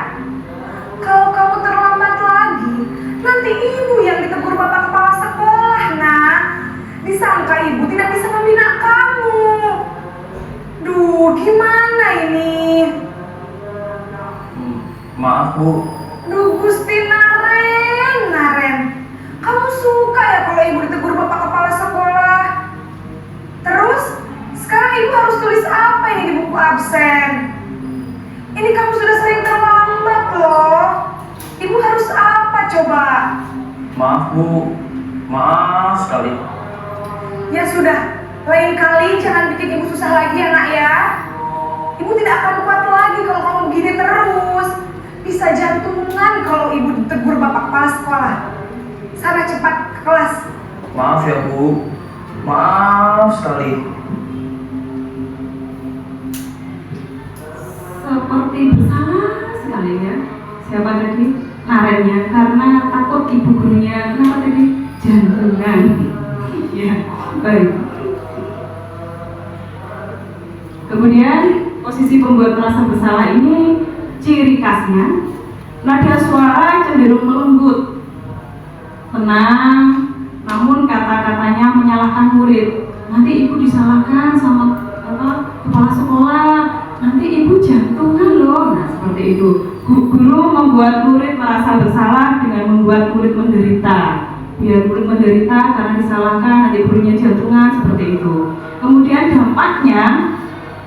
Kalau kamu terlambat lagi, nanti ibu yang ditegur bapak kepala sekolah, nak. Disangka ibu tidak bisa membina kamu. Duh, gimana ini? Maaf, Bu. Duh, Gusti Naren, kamu suka ya kalau ibu ditegur bapak kepala sekolah? Terus, sekarang ibu harus tulis apa ini di buku absen? Ini kamu sudah sering terlambat loh. Ibu harus apa coba? Maaf, Bu. Maaf sekali. Ya sudah, lain kali jangan bikin ibu susah lagi ya nak ya. Ibu tidak akan kuat lagi kalau kamu begini terus. Bisa jantungan kalau ibu ditegur bapak kepala sekolah. Sana cepat ke kelas. Maaf ya, Bu. Maaf sekali. Seperti bersalah sekali ya. Siapa tadi? Narennya, karena takut ibu gurunya. Kenapa tadi? jantungan. Ya, baik. Kemudian posisi pembuat merasa bersalah ini ciri khasnya nada suara cenderung melembut, tenang, namun kata-katanya menyalahkan murid. Nanti ibu disalahkan sama kepala sekolah, nanti ibu jantungan loh. Nah, seperti itu. Guru membuat murid merasa bersalah dengan membuat murid menderita. Biar murid menderita karena disalahkan, nanti gurunya jantungan, seperti itu. Kemudian dampaknya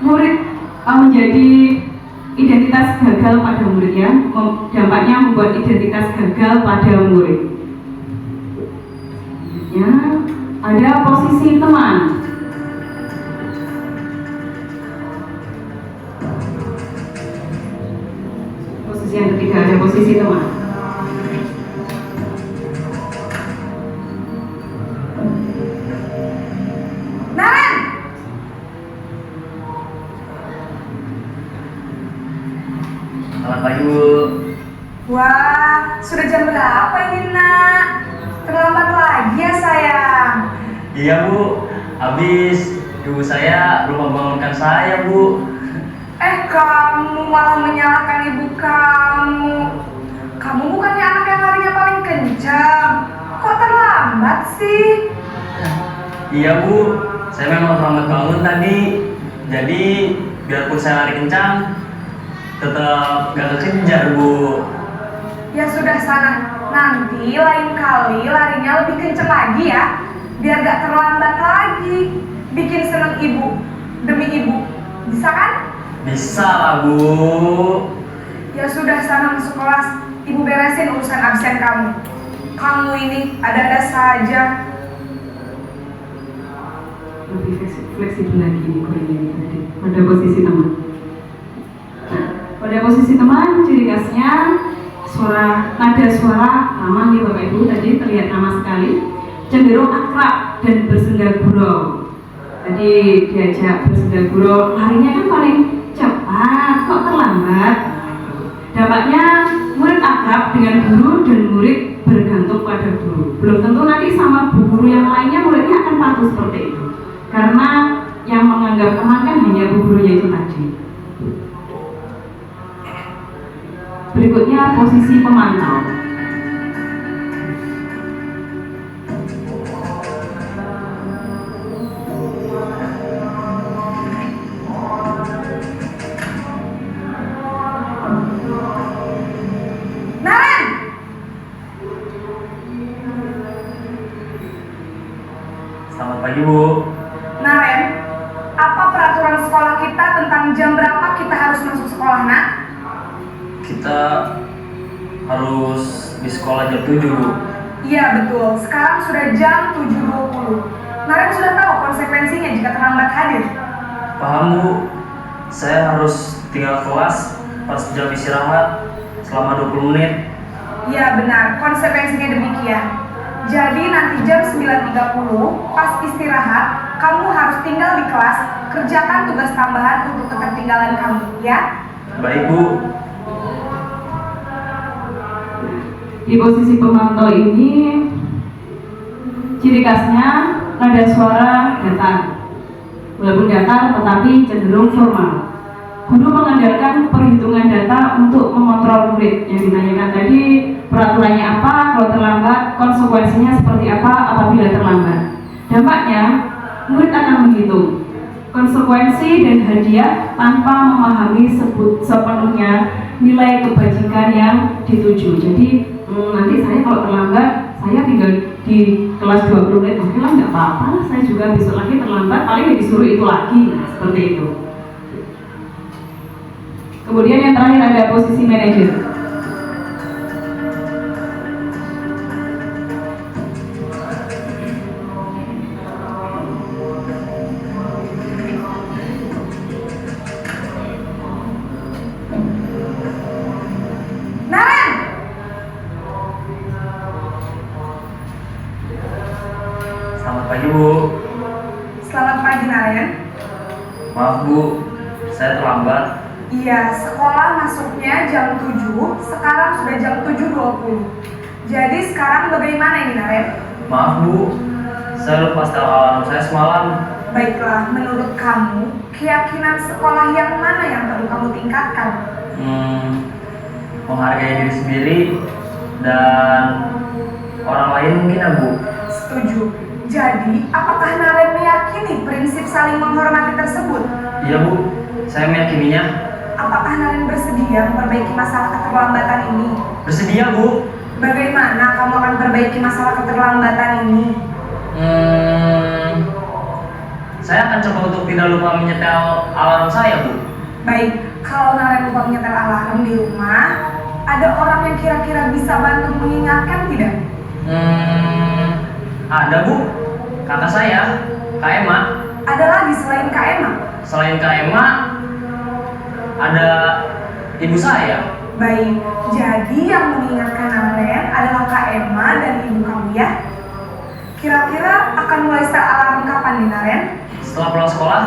murid menjadi identitas gagal pada murid, ya. Dampaknya membuat identitas gagal pada murid. Ya, ada posisi teman. Posisi yang ketiga ada posisi teman. Naren, Selamat pagi Bu. wah, sudah jam berapa ini nak? Terlambat lagi ya sayang. Iya Bu, habis ibu saya belum membangunkan saya Bu. Kamu malah menyalahkan ibu kamu. Kamu bukannya anak yang larinya paling kencang. Kok terlambat sih? Iya Bu, saya memang terlambat bangun tadi. Jadi biarpun saya lari kencang, tetap gak kekejar Bu. Ya sudah sana, nanti lain kali larinya lebih kenceng lagi ya. Biar gak terlambat lagi. Bikin seneng ibu, demi ibu. Bisa kan? Bisa lah Bu. Ya sudah sana masuk kelas. Ibu beresin urusan absen kamu. Kamu ini ada-ada saja. Lebih fleksibel lagi nih kurikulum ini tadi. Pada posisi teman. Nah, pada posisi teman ciri khasnya nada suara ramah nih Bapak Ibu, tadi terlihat ramah sekali, cenderung akrab dan bersenda gurau. Tadi diajak bersenda gurau, larinya kan paling cepat, kok terlambat. Dampaknya murid akrab dengan guru dan murid bergantung pada guru. Belum tentu nanti sama guru yang lainnya muridnya akan patuh seperti itu, karena yang menganggap teman kan hanya gurunya itu tadi. Berikutnya posisi pemantau. Naren! Selamat pagi Bu. Naren, apa peraturan sekolah kita tentang jam berapa kita harus masuk sekolah, nak? Kita harus di sekolah jam 7 Bu. Iya betul, sekarang sudah jam 7.20. Naren sudah tahu konsekuensinya jika terlambat hadir. Paham Bu. Saya harus tinggal kelas pas jam istirahat selama 20 menit. Iya benar, konsekuensinya demikian. Jadi nanti jam 9.30 pas istirahat, kamu harus tinggal di kelas, kerjakan tugas tambahan untuk ketertinggalan kamu, ya? Baik Bu. Di posisi pemantau ini ciri khasnya nada suara datar. Walaupun datar tetapi cenderung formal. Guru mengandalkan perhitungan data untuk mengontrol murid. Yang ditanyakan tadi peraturannya apa, kalau terlambat, konsekuensinya seperti apa apabila terlambat. Dampaknya, murid akan menghitung konsekuensi dan hadiah tanpa memahami sepenuhnya nilai kebajikan yang dituju. Jadi nanti saya kalau terlambat, saya tinggal di kelas 20 menit, oke lah nggak apa-apa lah, saya juga besok lagi terlambat, paling disuruh itu lagi, nah, seperti itu. Kemudian yang terakhir ada posisi manajer. Naren! Selamat pagi Bu. Selamat pagi Naren. Maaf Bu, saya terlambat. Iya, sekolah masuknya jam 7, sekarang sudah jam 7.20. Jadi sekarang bagaimana ini Naren? Maaf Bu, saya lupa setel alarm saya semalam. Baiklah, menurut kamu, keyakinan sekolah yang mana yang perlu kamu tingkatkan? Menghargai diri sendiri dan orang lain mungkin ya Bu. Setuju. Jadi, apakah Naren meyakini prinsip saling menghormati tersebut? Iya Bu, saya meyakininya. Apakah Naren bersedia memperbaiki masalah keterlambatan ini? Bersedia Bu. Bagaimana kamu akan perbaiki masalah keterlambatan ini? Saya akan coba untuk tidak lupa menyetel alarm saya Bu. Baik, kalau Naren lupa menyetel alarm di rumah, ada orang yang kira-kira bisa bantu mengingatkan tidak? Ada Bu, kakak saya, Kak Emma. Ada lagi selain Kak Emma? Selain Kak Emma, ada ibu saya. Baik, jadi yang mengingatkan Naren adalah Kak Emma dan ibu kamu ya? Kira-kira akan mulai start alarm kapan nih Naren? Setelah pulang sekolah,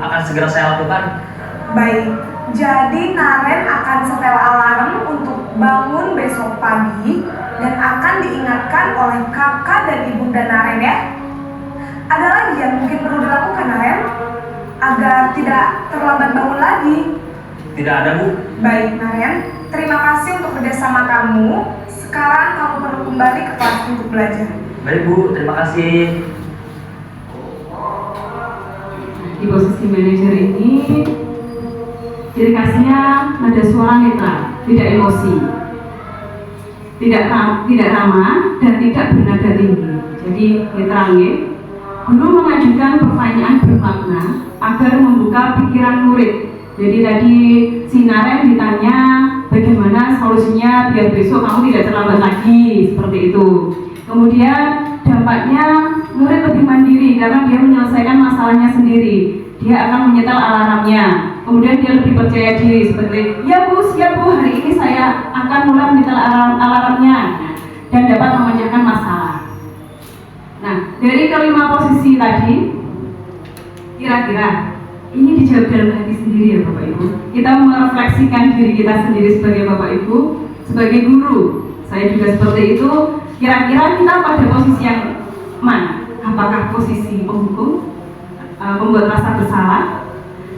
akan segera saya lakukan. Baik, jadi Naren akan setel alarm untuk bangun besok pagi dan akan diingatkan oleh kakak dan ibunda Naren ya. Ada lagi yang mungkin perlu dilakukan Naren agar tidak terlambat bangun lagi? Tidak ada Bu. Baik Naren, terima kasih untuk kerjasama kamu. Sekarang kamu perlu kembali ke kelas untuk belajar. Baik Bu, terima kasih. Di posisi manajer ini ciri khasnya nada suara netral, tidak emosi, tidak ramah dan tidak bernada tinggi. Jadi netral ya. Guru mengajukan pertanyaan bermakna agar membuka pikiran murid. Jadi tadi si Naren ditanya bagaimana solusinya biar besok kamu tidak terlambat lagi, seperti itu. Kemudian dampaknya murid lebih mandiri karena dia menyelesaikan masalahnya sendiri. Dia akan menyetel alarmnya. Kemudian dia lebih percaya diri seperti, ya Bu, siap Bu, hari ini saya akan mulai menyetel alarmnya dan dapat memecahkan masalah. Nah, dari kelima posisi tadi, kira-kira ini dijawab dalam hati sendiri ya Bapak Ibu. Kita merefleksikan diri kita sendiri sebagai Bapak Ibu, sebagai guru. Saya juga seperti itu. Kira-kira kita pada posisi yang mana? Apakah posisi penghukum, pembuat rasa bersalah,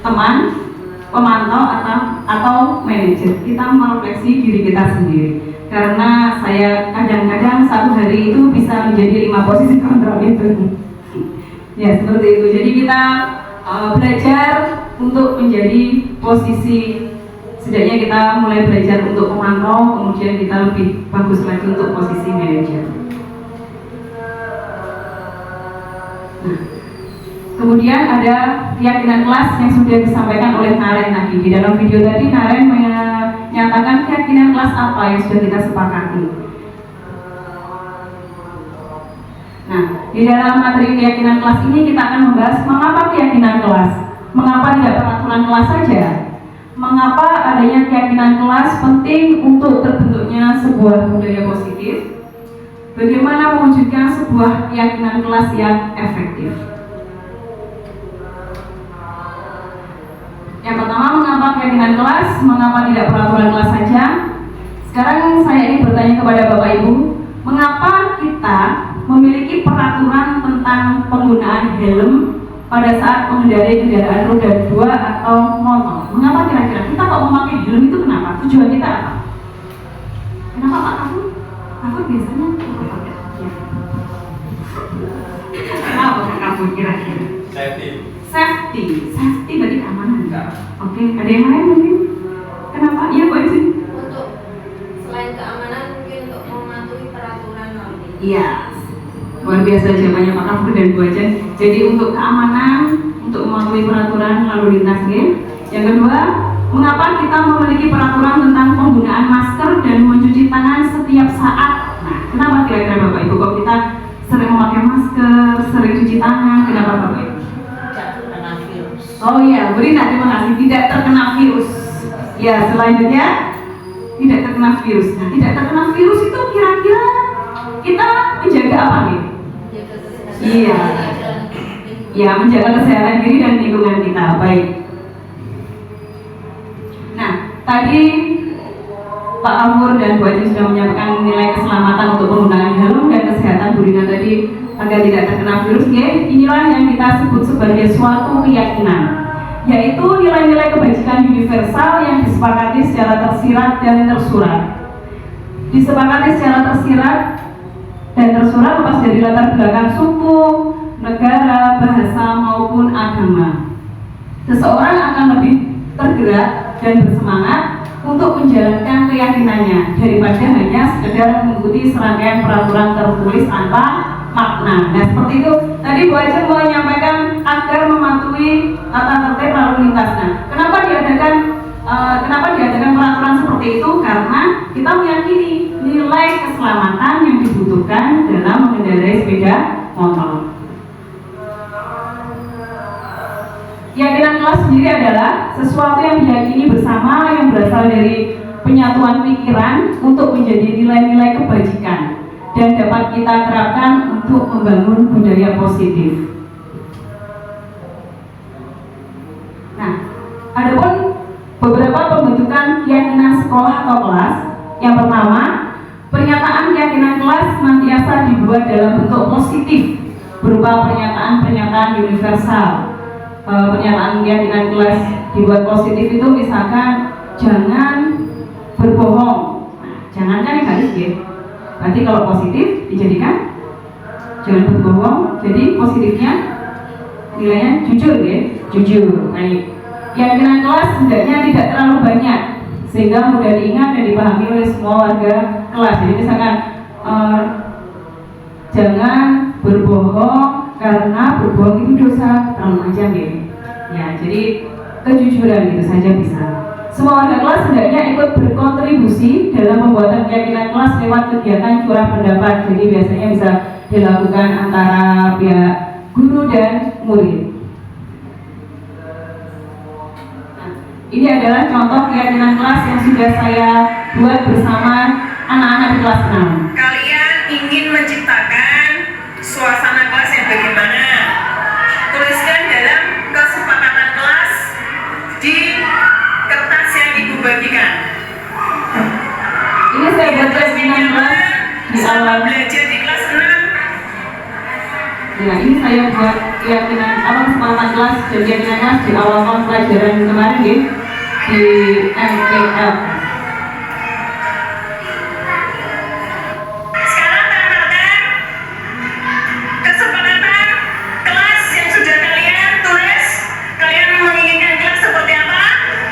teman, pemantau atau manajer? Kita merefleksi diri kita sendiri. Karena saya kadang-kadang satu hari itu bisa menjadi 5 posisi kontrol itu. Ya seperti itu. Jadi kita belajar untuk menjadi posisi, setidaknya kita mulai belajar untuk pemantau, kemudian kita lebih bagus lagi untuk posisi manajer. Nah, kemudian ada keyakinan kelas yang sudah disampaikan oleh Naren tadi. Di dalam video tadi Naren menyatakan keyakinan kelas apa yang sudah kita sepakati. Nah, di dalam materi keyakinan kelas ini kita akan membahas mengapa keyakinan kelas, mengapa tidak peraturan kelas saja, mengapa adanya keyakinan kelas penting untuk terbentuknya sebuah budaya positif, bagaimana mewujudkan sebuah keyakinan kelas yang efektif. Yang pertama, mengapa keyakinan kelas, mengapa tidak peraturan kelas saja. Sekarang saya ingin bertanya kepada Bapak Ibu, mengapa kita memiliki peraturan tentang penggunaan helm pada saat mengendarai kendaraan roda 2 atau motor? Mengapa kira-kira kita kok memakai helm itu, kenapa? Tujuan kita apa? Kenapa Pak Kafur? Kafur biasanya pakai ya. Kenapa Pak Kafur kira-kira? Safety berarti keamanan. Oke, ada yang lain mungkin? Kenapa? Iya Bu Eci. Untuk selain keamanan mungkin untuk mematuhi peraturan lalu lintas. Iya. Luar biasa jawabannya Pak Kafur dan Bu Ajan. Jadi untuk keamanan, untuk mematuhi peraturan lalu lintas ya. Yang kedua, mengapa kita memiliki peraturan tentang penggunaan masker dan mencuci tangan setiap saat? Nah, kenapa kira-kira Bapak Ibu kok kita sering memakai masker, sering cuci tangan? Kenapa Bapak Ibu? Oh iya, Bu Rina, terima kasih. Tidak terkena virus. Ya, selanjutnya tidak terkena virus. Nah, tidak terkena virus itu kira-kira kita menjaga apa nih? Iya. Ya, menjaga kesehatan diri dan lingkungan kita. Baik. Nah, tadi Pak Amur dan Bu Aji sudah menyampaikan nilai keselamatan untuk penggunaan helm dan kesehatan Bu Rina tadi agar tidak terkena virus, ya, inilah yang kita sebut sebagai suatu keyakinan, yaitu nilai-nilai kebajikan universal yang disepakati secara tersirat dan tersurat. Disepakati secara tersirat dan tersurat lepas dari latar belakang suku, negara, bahasa maupun agama. Seseorang akan lebih tergerak dan bersemangat untuk menjalankan keyakinannya daripada hanya sekedar mengikuti serangkaian peraturan tertulis tanpa makna. Nah, seperti itu tadi Bu Ajeng menyampaikan agar mematuhi tata tertib lalu lintas. Nah, kenapa diadakan peraturan seperti itu? Karena kita meyakini nilai keselamatan yang dibutuhkan dalam mengendarai sepeda motor. Keyakinan kelas sendiri adalah sesuatu yang diyakini bersama yang berasal dari penyatuan pikiran untuk menjadi nilai-nilai kebajikan dan dapat kita terapkan untuk membangun budaya positif. Nah, adapun beberapa pembentukan keyakinan sekolah atau kelas. Yang pertama, pernyataan keyakinan kelas senantiasa dibuat dalam bentuk positif berupa pernyataan-pernyataan universal. Pernyataan keyakinan kelas dibuat positif itu misalkan jangan berbohong. Nah, jangan kan negatif ya. Berarti kalau positif dijadikan jangan berbohong. Jadi positifnya nilainya jujur ya, jujur. Nah, keyakinan kelas hendaknya tidak terlalu banyak sehingga mudah diingat dan dipahami oleh semua warga kelas. Jadi misalkan jangan berbohong karena berbohong itu dosa, terlalu panjang ya. Ya, jadi kejujuran itu saja bisa. Semua warga kelas hendaknya ikut berkontribusi dalam pembuatan keyakinan kelas lewat kegiatan curah pendapat. Jadi biasanya bisa dilakukan antara pihak guru dan murid. Nah, ini adalah contoh keyakinan kelas yang sudah saya buat bersama anak-anak di kelas 6. Kalian ingin menciptakan suasana kelas yang bagaimana? Tuliskan dalam kesepakatan kelas di kertas yang Ibu bagikan. Ini saya buat keyakinan kelas di awal. Belajar di kelas 6. Ya, ini saya buat keyakinan kesepakatan kelas dan keyakinan kelas di awal tahun pelajaran kemarin ya, di MPL. Sekarang tempelkan kesepakatan kelas yang sudah kalian tulis. Kalian menginginkan kelas seperti apa?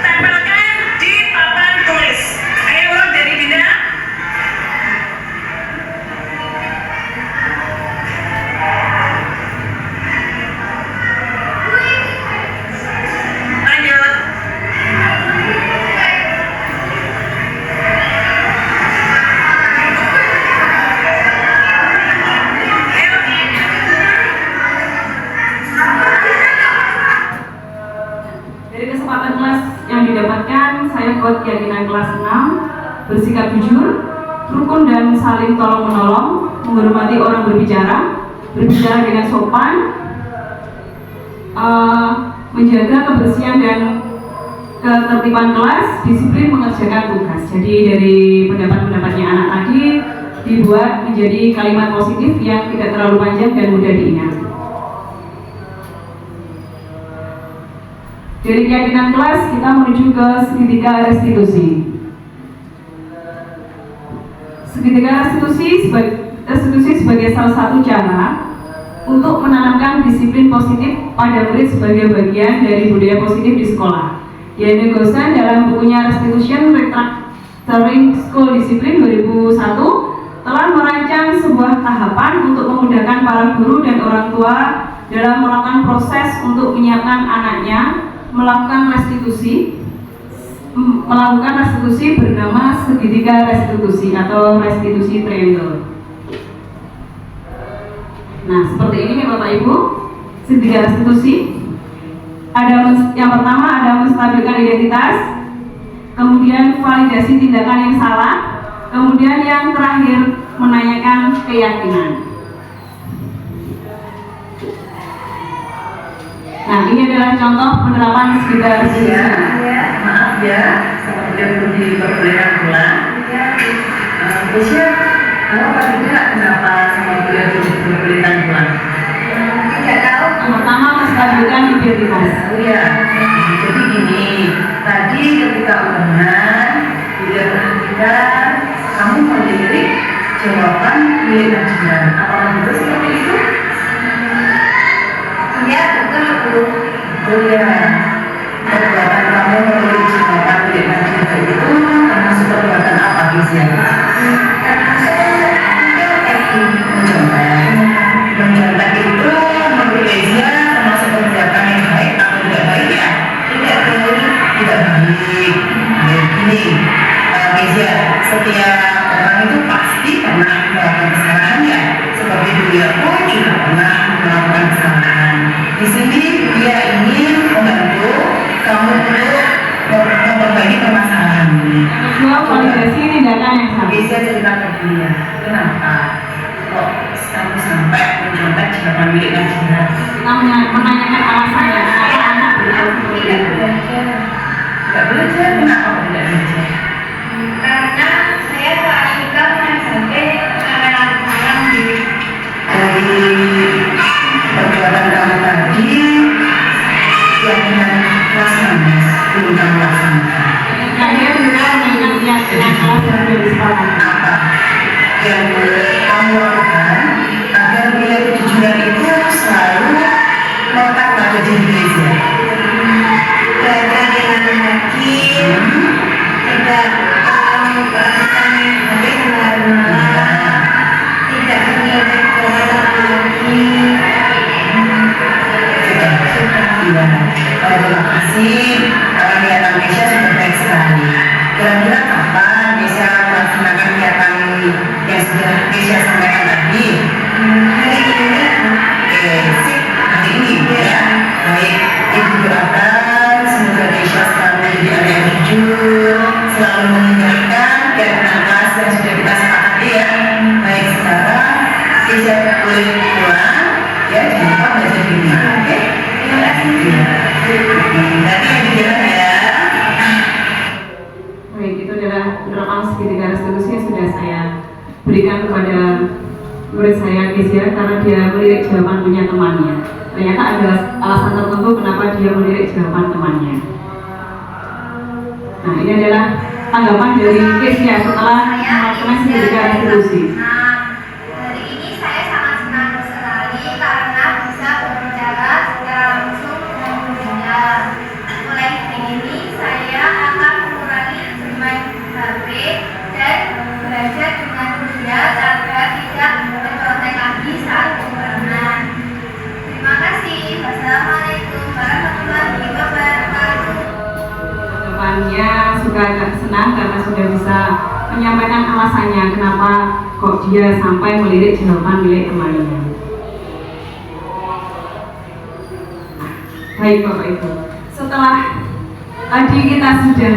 Tempelkan di papan tulis. Ayo urut dari Dinda. Lanjut. Dari kesempatan kelas yang didapatkan, saya buat keyakinan kelas 6, bersikap jujur, rukun dan saling tolong-menolong, menghormati orang berbicara dengan sopan, menjaga kebersihan dan ketertiban kelas, disiplin mengerjakan tugas. Jadi dari pendapat-pendapatnya anak tadi dibuat menjadi kalimat positif yang tidak terlalu panjang dan mudah diingat. Dari keyakinan kelas kita menuju ke segitiga restitusi. Segitiga restitusi sebagai salah satu cara untuk menanamkan disiplin positif pada murid sebagai bagian dari budaya positif di sekolah. Yaitu Gosen dalam bukunya Restitution Retractoring School Discipline 2001 telah merancang sebuah tahapan untuk memudahkan para guru dan orang tua dalam melakukan proses untuk menyiapkan anaknya melakukan restitusi bernama segitiga restitusi atau restitusi triangle. Nah, seperti ini ya Bapak Ibu, segitiga restitusi. Yang pertama ada menstabilkan identitas, kemudian validasi tindakan yang salah, kemudian yang terakhir menanyakan keyakinan. Nah, ini adalah contoh penerapan segitiga restitusi. Maaf ya, seperti yang diperbolehkan pulang. Bosya, Kalau tidak, kenapa sama beliau itu berpelitan pulang? Tidak tahu. Yang pertama Mas lanjutkan identitas. Oh ya, jadi gini, tadi ketika ulangan, beliau perhatikan kamu melirik jawaban milik Najwa. Apakah betul seperti itu? Iya, betul Bu. Oh ya, perbuatan kamu melirik jawaban milik Najwa itu termasuk perbuatan apa Gisya? Mencontek itu menurut Kezia termasuk perbuatan yang baik atau tidak baik ya? Tidak baik. Tidak baik. Gini, Kezia, setiap orang itu pasti pernah melakukan kesalahan ya. Seperti dia pun juga pernah melakukan kesalahan. Di sini dia ingin membantu kamu untuk memperbaiki permasalahan ini. Kedua, validasi tindakan yang salah. Kezia cerita ke dia, kenapa kok kamu sampai mencontek jawaban milik Najwa? Kita menanyakan alasannya kenapa anak berlaku seperti itu. Tidak belajar, kenapa kok tidak belajar? Karena saya tak suka menghadapi malam di Dari perbuatan kamu tadi, keyakinan kelas 16 belum kamu laksanakan. Terakhir juga menanyakan keyakinan kelas yang sudah disepakati. Apa yang kamu lakukan agar nilai kejujuran itu selalu melekat pada diri Kezia? belajar dengan yakin, tidak mengubahkan tapi benar-benar tidak mengingat kesalahan lagi. Iya, terima kasih. Kegiatan Kezia sudah baik sekali. Kira-kira kapan Kezia melaksanakan kegiatan yang sudah Kezia sampaikan tadi? Hari ini Sip, hari ini ya. Baik, ibu doakan semoga Kezia selalu menjadi anak yang jujur, selalu mengingatkan kegiatan kelas yang sudah kita sepakati ya. Baik, sekarang Kezia boleh pulang ya, jangan lupa belajar di rumah, oke? Terima kasih. Nanti yang di jalan ya. Baik, itu adalah penerapan segitiga resolusi yang sudah saya berikan kepada murid saya Kezia karena dia melirik jawaban punya temannya. Ternyata ada alasan tertentu kenapa dia melirik jawaban temannya. Nah, ini adalah tanggapan dari Kezia setelah melakukan segitiga resolusi. Nah, hari ini saya sangat senang sekali karena bisa berbicara secara langsung dengan Bunda. Mulai hari ini saya akan mengurangi bermain HP dan belajar dengan giat agar tidak mencontek lagi saat ulangan. Terima kasih. Wassalamualaikum warahmatullahi wabarakatuh. Tanggapannya suka agak senang karena sudah bisa menyampaikan alasannya kenapa kok dia sampai melirik jawaban milik temannya. Baik Bapak Ibu, setelah tadi kita sudah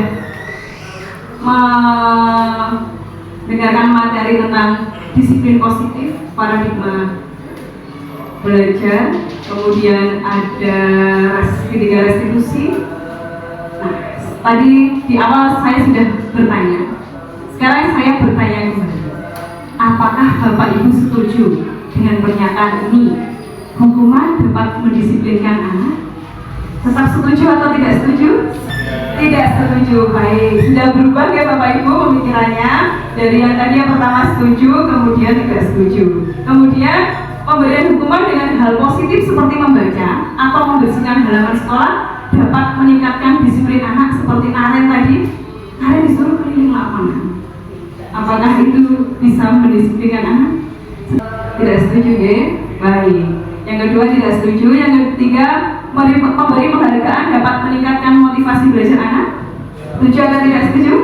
mendengarkan materi tentang disiplin positif, paradigma belajar, kemudian ada ketiga restitusi. Nah, tadi di awal saya sudah bertanya, sekarang saya bertanya kembali, apakah Bapak Ibu setuju dengan pernyataan ini? Hukuman dapat mendisiplinkan anak? Tetap setuju atau tidak setuju? Tidak setuju. Baik, sudah berubah ya Bapak Ibu pemikirannya dari yang tadi yang pertama setuju, kemudian tidak setuju. Kemudian pemberian hukuman dengan hal positif seperti membaca atau membersihkan halaman sekolah dapat meningkatkan disiplin anak seperti Naren tadi. Naren disuruh keliling lapangan. Apakah itu bisa mendisiplinkan anak? Tidak setuju ya? Baik. Yang kedua tidak setuju. Yang ketiga, memberi penghargaan dapat meningkatkan motivasi belajar anak. Setuju atau tidak setuju?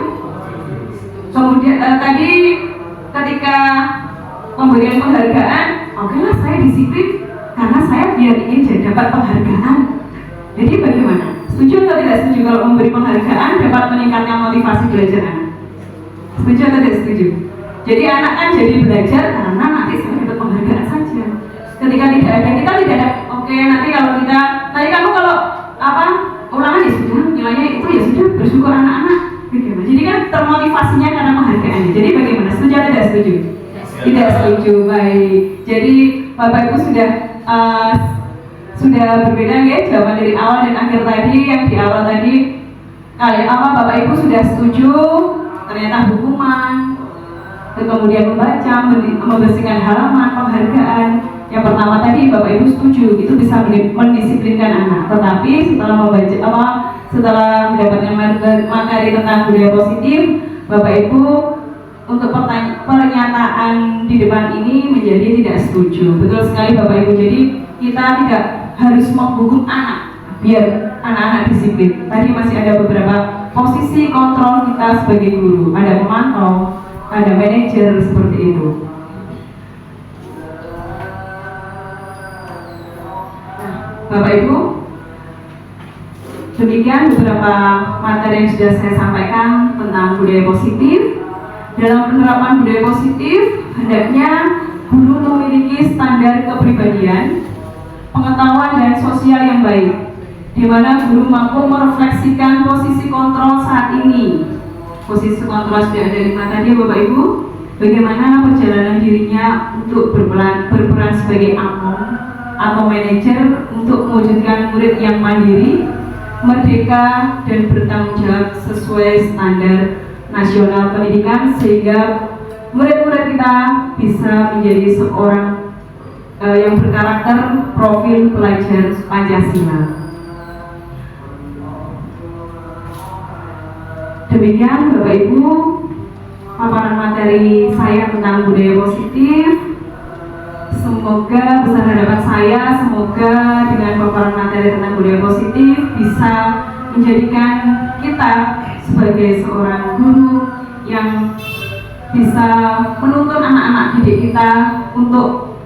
Kemudian tadi ketika pemberian penghargaan, oke lah saya disiplin karena saya biar ingin dapat penghargaan. Jadi bagaimana? Setuju atau tidak setuju kalau memberi penghargaan dapat meningkatkan motivasi belajar anak? Setuju atau tidak setuju? Jadi anak kan jadi belajar karena nanti saya dapat penghargaan saja. Ketika tidak ada, kita tidak ada. Oke, nanti kalau kita, tadi kamu kalau ulangan ya sudah, nilainya itu ya sudah, bersyukur anak-anak. Bagaimana? Jadi kan termotivasinya karena penghargaannya. Jadi bagaimana? Setuju atau tidak setuju? Tidak setuju, baik. Jadi Bapak Ibu sudah berbeda ya jawaban dari awal dan akhir tadi. Yang di awal tadi kali apa Bapak Ibu sudah setuju ternyata hukuman, kemudian membaca, membersihkan halaman, penghargaan. Yang pertama tadi Bapak Ibu setuju itu bisa mendisiplinkan anak. Tetapi setelah mendapatkan materi tentang budaya positif, Bapak Ibu untuk pernyataan di depan ini menjadi tidak setuju. Betul sekali Bapak Ibu. Jadi kita tidak harus menghukum anak biar anak-anak disiplin. Tadi masih ada beberapa posisi kontrol kita sebagai guru. Ada pemantau, ada manajer seperti itu. Nah, Bapak Ibu, demikian beberapa materi yang sudah saya sampaikan tentang budaya positif. Dalam penerapan budaya positif, hendaknya guru memiliki standar kepribadian, pengetahuan dan sosial yang baik, di mana guru mampu merefleksikan posisi kontrol saat ini. Posisi kontrol sudah ada 5 tadi Bapak Ibu. Bagaimana perjalanan dirinya untuk berperan sebagai among atau manajer untuk mewujudkan murid yang mandiri, merdeka dan bertanggung jawab sesuai standar nasional pendidikan, sehingga murid-murid kita bisa menjadi seorang yang berkarakter profil pelajar Pancasila. Demikian Bapak Ibu paparan materi saya tentang budaya positif. Semoga besar harapan saya, semoga dengan paparan materi tentang budaya positif bisa menjadikan kita sebagai seorang guru yang bisa menuntun anak-anak didik kita untuk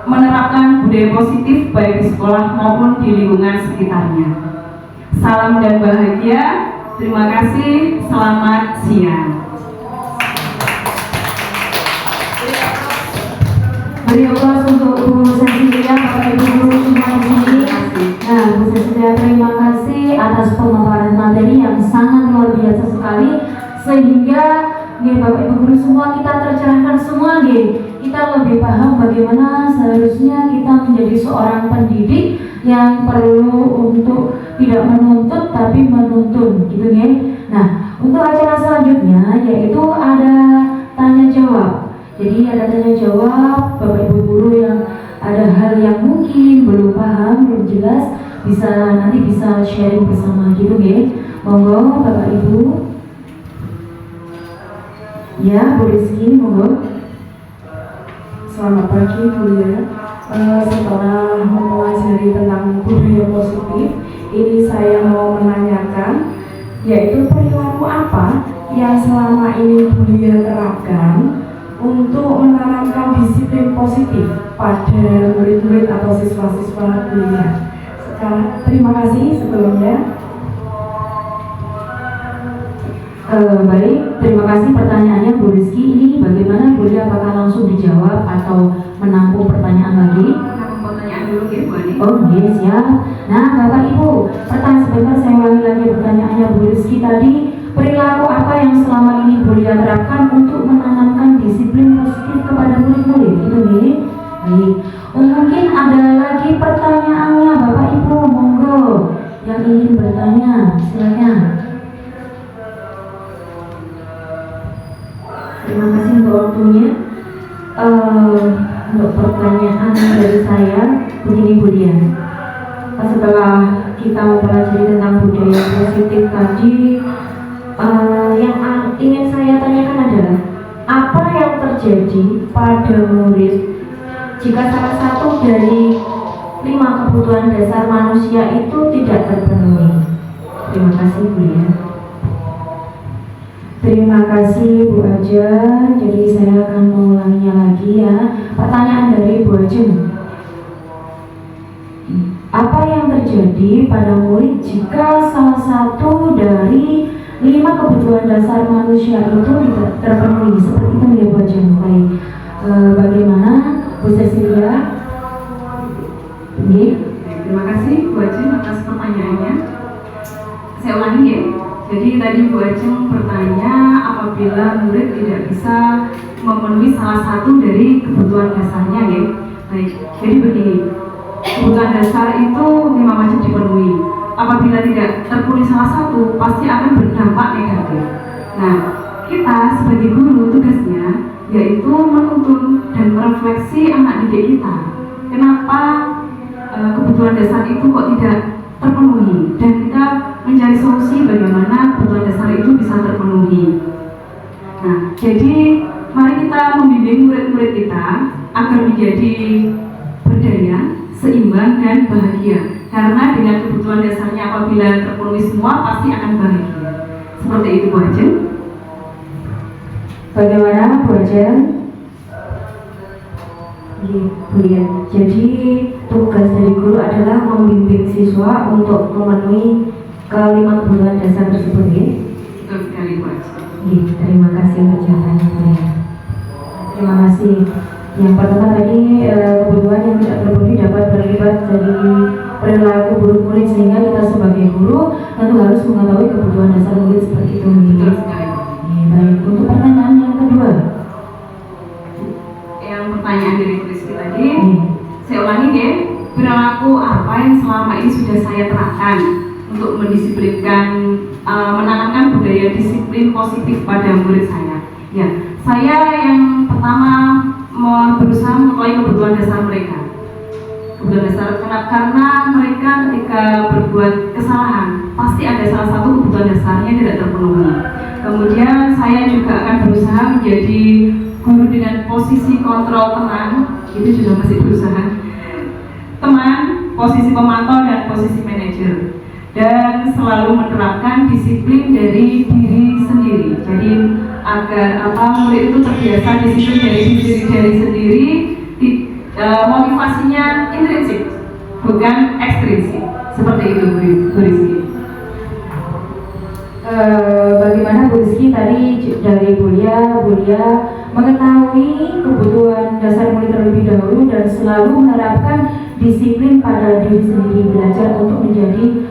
menerapkan budaya positif baik di sekolah maupun di lingkungan sekitarnya. Salam dan bahagia. Terima kasih. Selamat siang. Beri aplaus untuk Bu Cecilia, Bapak Ibu guru semua di sini. Nah, Bu Cecilia, terima kasih atas pemaparan materi yang sangat luar biasa sekali, sehingga Bapak Ibu guru semua kita tercerahkan semua kita lebih paham bagaimana seharusnya kita menjadi seorang pendidik yang perlu untuk tidak menuntut tapi menuntun gitu ya. Nah, untuk acara selanjutnya yaitu ada tanya jawab. Jadi ada tanya jawab, Bapak Ibu guru yang ada hal yang mungkin belum paham, belum jelas, nanti bisa sharing bersama gitu ya. Monggo Bapak Ibu. Ya, Bu Rizky, monggo. Selamat pagi Bu ya. Setelah mempelajari tentang budaya positif, ini saya mau menanyakan yaitu perilaku apa yang selama ini Bu Lia terapkan untuk menanamkan disiplin positif pada murid-murid atau siswa-siswa Bu Lia. Sekarang terima kasih sebelumnya. Baik, terima kasih pertanyaannya Bu Rizky. Ini bagaimana Bu Lia, apakah langsung dijawab atau menampung pertanyaan lagi? Pertanyaan dulu ya Bu Ani. Oh iya, siap. Nah Bapak Ibu, pertanyaan sebentar saya ulangi lagi pertanyaannya Bu Rizky tadi. Perilaku apa yang selama ini Bu Lia terapkan untuk menanamkan disiplin positif kepada murid-murid? Itu nih. Baik. Mungkin ada lagi pertanyaannya Bapak Ibu, monggo yang ingin bertanya, silakan. Terima kasih untuk waktunya. Untuk pertanyaan dari saya begini Bu Lia. Setelah kita mempelajari tentang budaya positif tadi, yang ingin saya tanyakan adalah apa yang terjadi pada murid jika salah satu dari 5 kebutuhan dasar manusia itu tidak terpenuhi. Terima kasih Bu Lia. Terima kasih Bu Aja. Jadi saya akan mengulanginya lagi ya. Pertanyaan dari Bu Ajeng. Apa yang terjadi pada murid jika salah satu dari 5 kebutuhan dasar manusia itu tidak terpenuhi? Seperti itu ya Bu Ajeng. Baik. Bagaimana Bu Cecilia? Ini. Terima kasih Bu Ajeng atas pertanyaannya. Saya ulangi ya. Jadi tadi Bu Ajeng bertanya apabila murid tidak bisa memenuhi salah satu dari kebutuhan dasarnya ya. Baik, jadi begini, kebutuhan dasar itu 5 wajib dipenuhi. Apabila tidak terpenuhi salah satu, pasti akan berdampak negatif. Nah, kita sebagai guru tugasnya yaitu menuntun dan merefleksi anak didik kita. Kenapa kebutuhan dasar itu kok tidak terpenuhi, dan kita mencari solusi bagaimana kebutuhan dasar itu bisa terpenuhi. Nah, jadi mari kita membimbing murid-murid kita agar menjadi berdaya, seimbang dan bahagia. Karena dengan kebutuhan dasarnya apabila terpenuhi semua pasti akan bahagia. Seperti itu Bu Ajeng. Bagaimana Bu Ajeng? Jadi tugas dari guru adalah membimbing siswa untuk memenuhi kelima kebutuhan dasar tersebut ya. Betul sekali Bu Ajeng. Terima kasih untuk jawabannya Bu ya. Terima kasih. Yang pertama tadi kebutuhan yang tidak terpenuhi dapat berakibat dari perilaku buruk murid, sehingga kita sebagai guru tentu harus mengetahui kebutuhan dasar murid seperti itu. Betul sekali. Baik, untuk pertanyaan yang kedua. Yang pertanyaan dari Bu Rizky tadi, saya ulangi ya, perilaku apa yang selama ini sudah saya terapkan untuk mendisiplinkan, menanamkan budaya disiplin positif pada murid saya. Ya, saya yang pertama berusaha mengetahui kebutuhan dasar mereka. Kebutuhan dasar karena mereka ketika berbuat kesalahan pasti ada salah satu kebutuhan dasarnya tidak terpenuhi. Kemudian saya juga akan berusaha menjadi guru dengan posisi kontrol tenang, itu juga masih berusaha teman, posisi pemantau dan posisi manajer, dan selalu menerapkan disiplin dari diri sendiri. Jadi agar murid itu terbiasa disiplin dari diri sendiri, motivasinya intrinsik bukan ekstrinsik, seperti itu Bu Rizky. Bagaimana Bu Rizky tadi dari Bulia mengetahui kebutuhan dasar murid terlebih dahulu dan selalu menerapkan disiplin pada diri sendiri, belajar untuk menjadi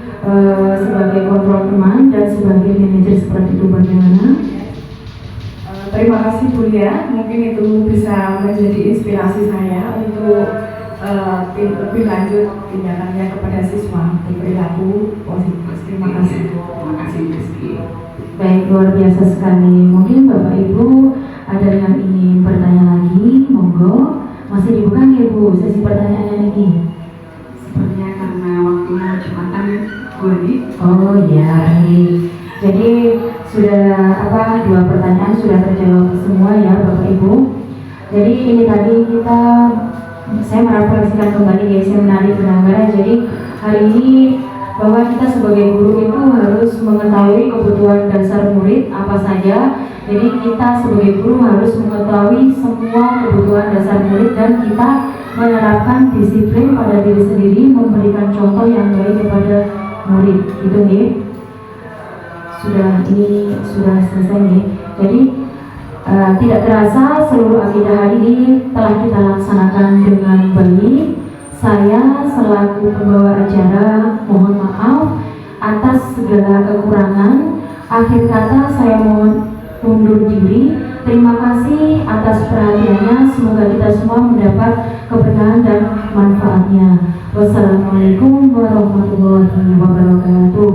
sebagai kontrol teman dan sebagai manajer, seperti itu. Bagaimana? Terima kasih Bu Lia, mungkin itu bisa menjadi inspirasi saya untuk lebih lanjut tindakannya kepada siswa berperilaku positif. Terima kasih. Terima kasih Bu Rizky. Baik, luar biasa sekali. Mungkin Bapak Ibu ada yang ingin bertanya lagi, monggo. Masih dibuka ya Bu sesi pertanyaannya lagi? Sepertinya karena waktunya Jumatan Bu Adi. Oh ya, jadi sudah dua pertanyaan sudah terjawab semua ya Bapak Ibu. Jadi ini tadi saya merefleksikan kembali ya, saya menarik benar-benar. Jadi hari ini bahwa kita sebagai guru itu harus mengetahui kebutuhan dasar murid apa saja. Jadi kita sebagai guru harus mengetahui semua kebutuhan dasar murid dan kita menerapkan disiplin pada diri sendiri, memberikan contoh yang baik kepada murid. Gitu nih. Sudah selesai nih. Jadi tidak terasa seluruh agenda hari ini telah kita laksanakan dengan baik. Saya selaku pembawa acara mohon maaf atas segala kekurangan. Akhir kata saya mohon undur diri. Terima kasih atas perhatiannya. Semoga kita semua mendapat keberkahan dan manfaatnya. Wassalamualaikum warahmatullahi wabarakatuh.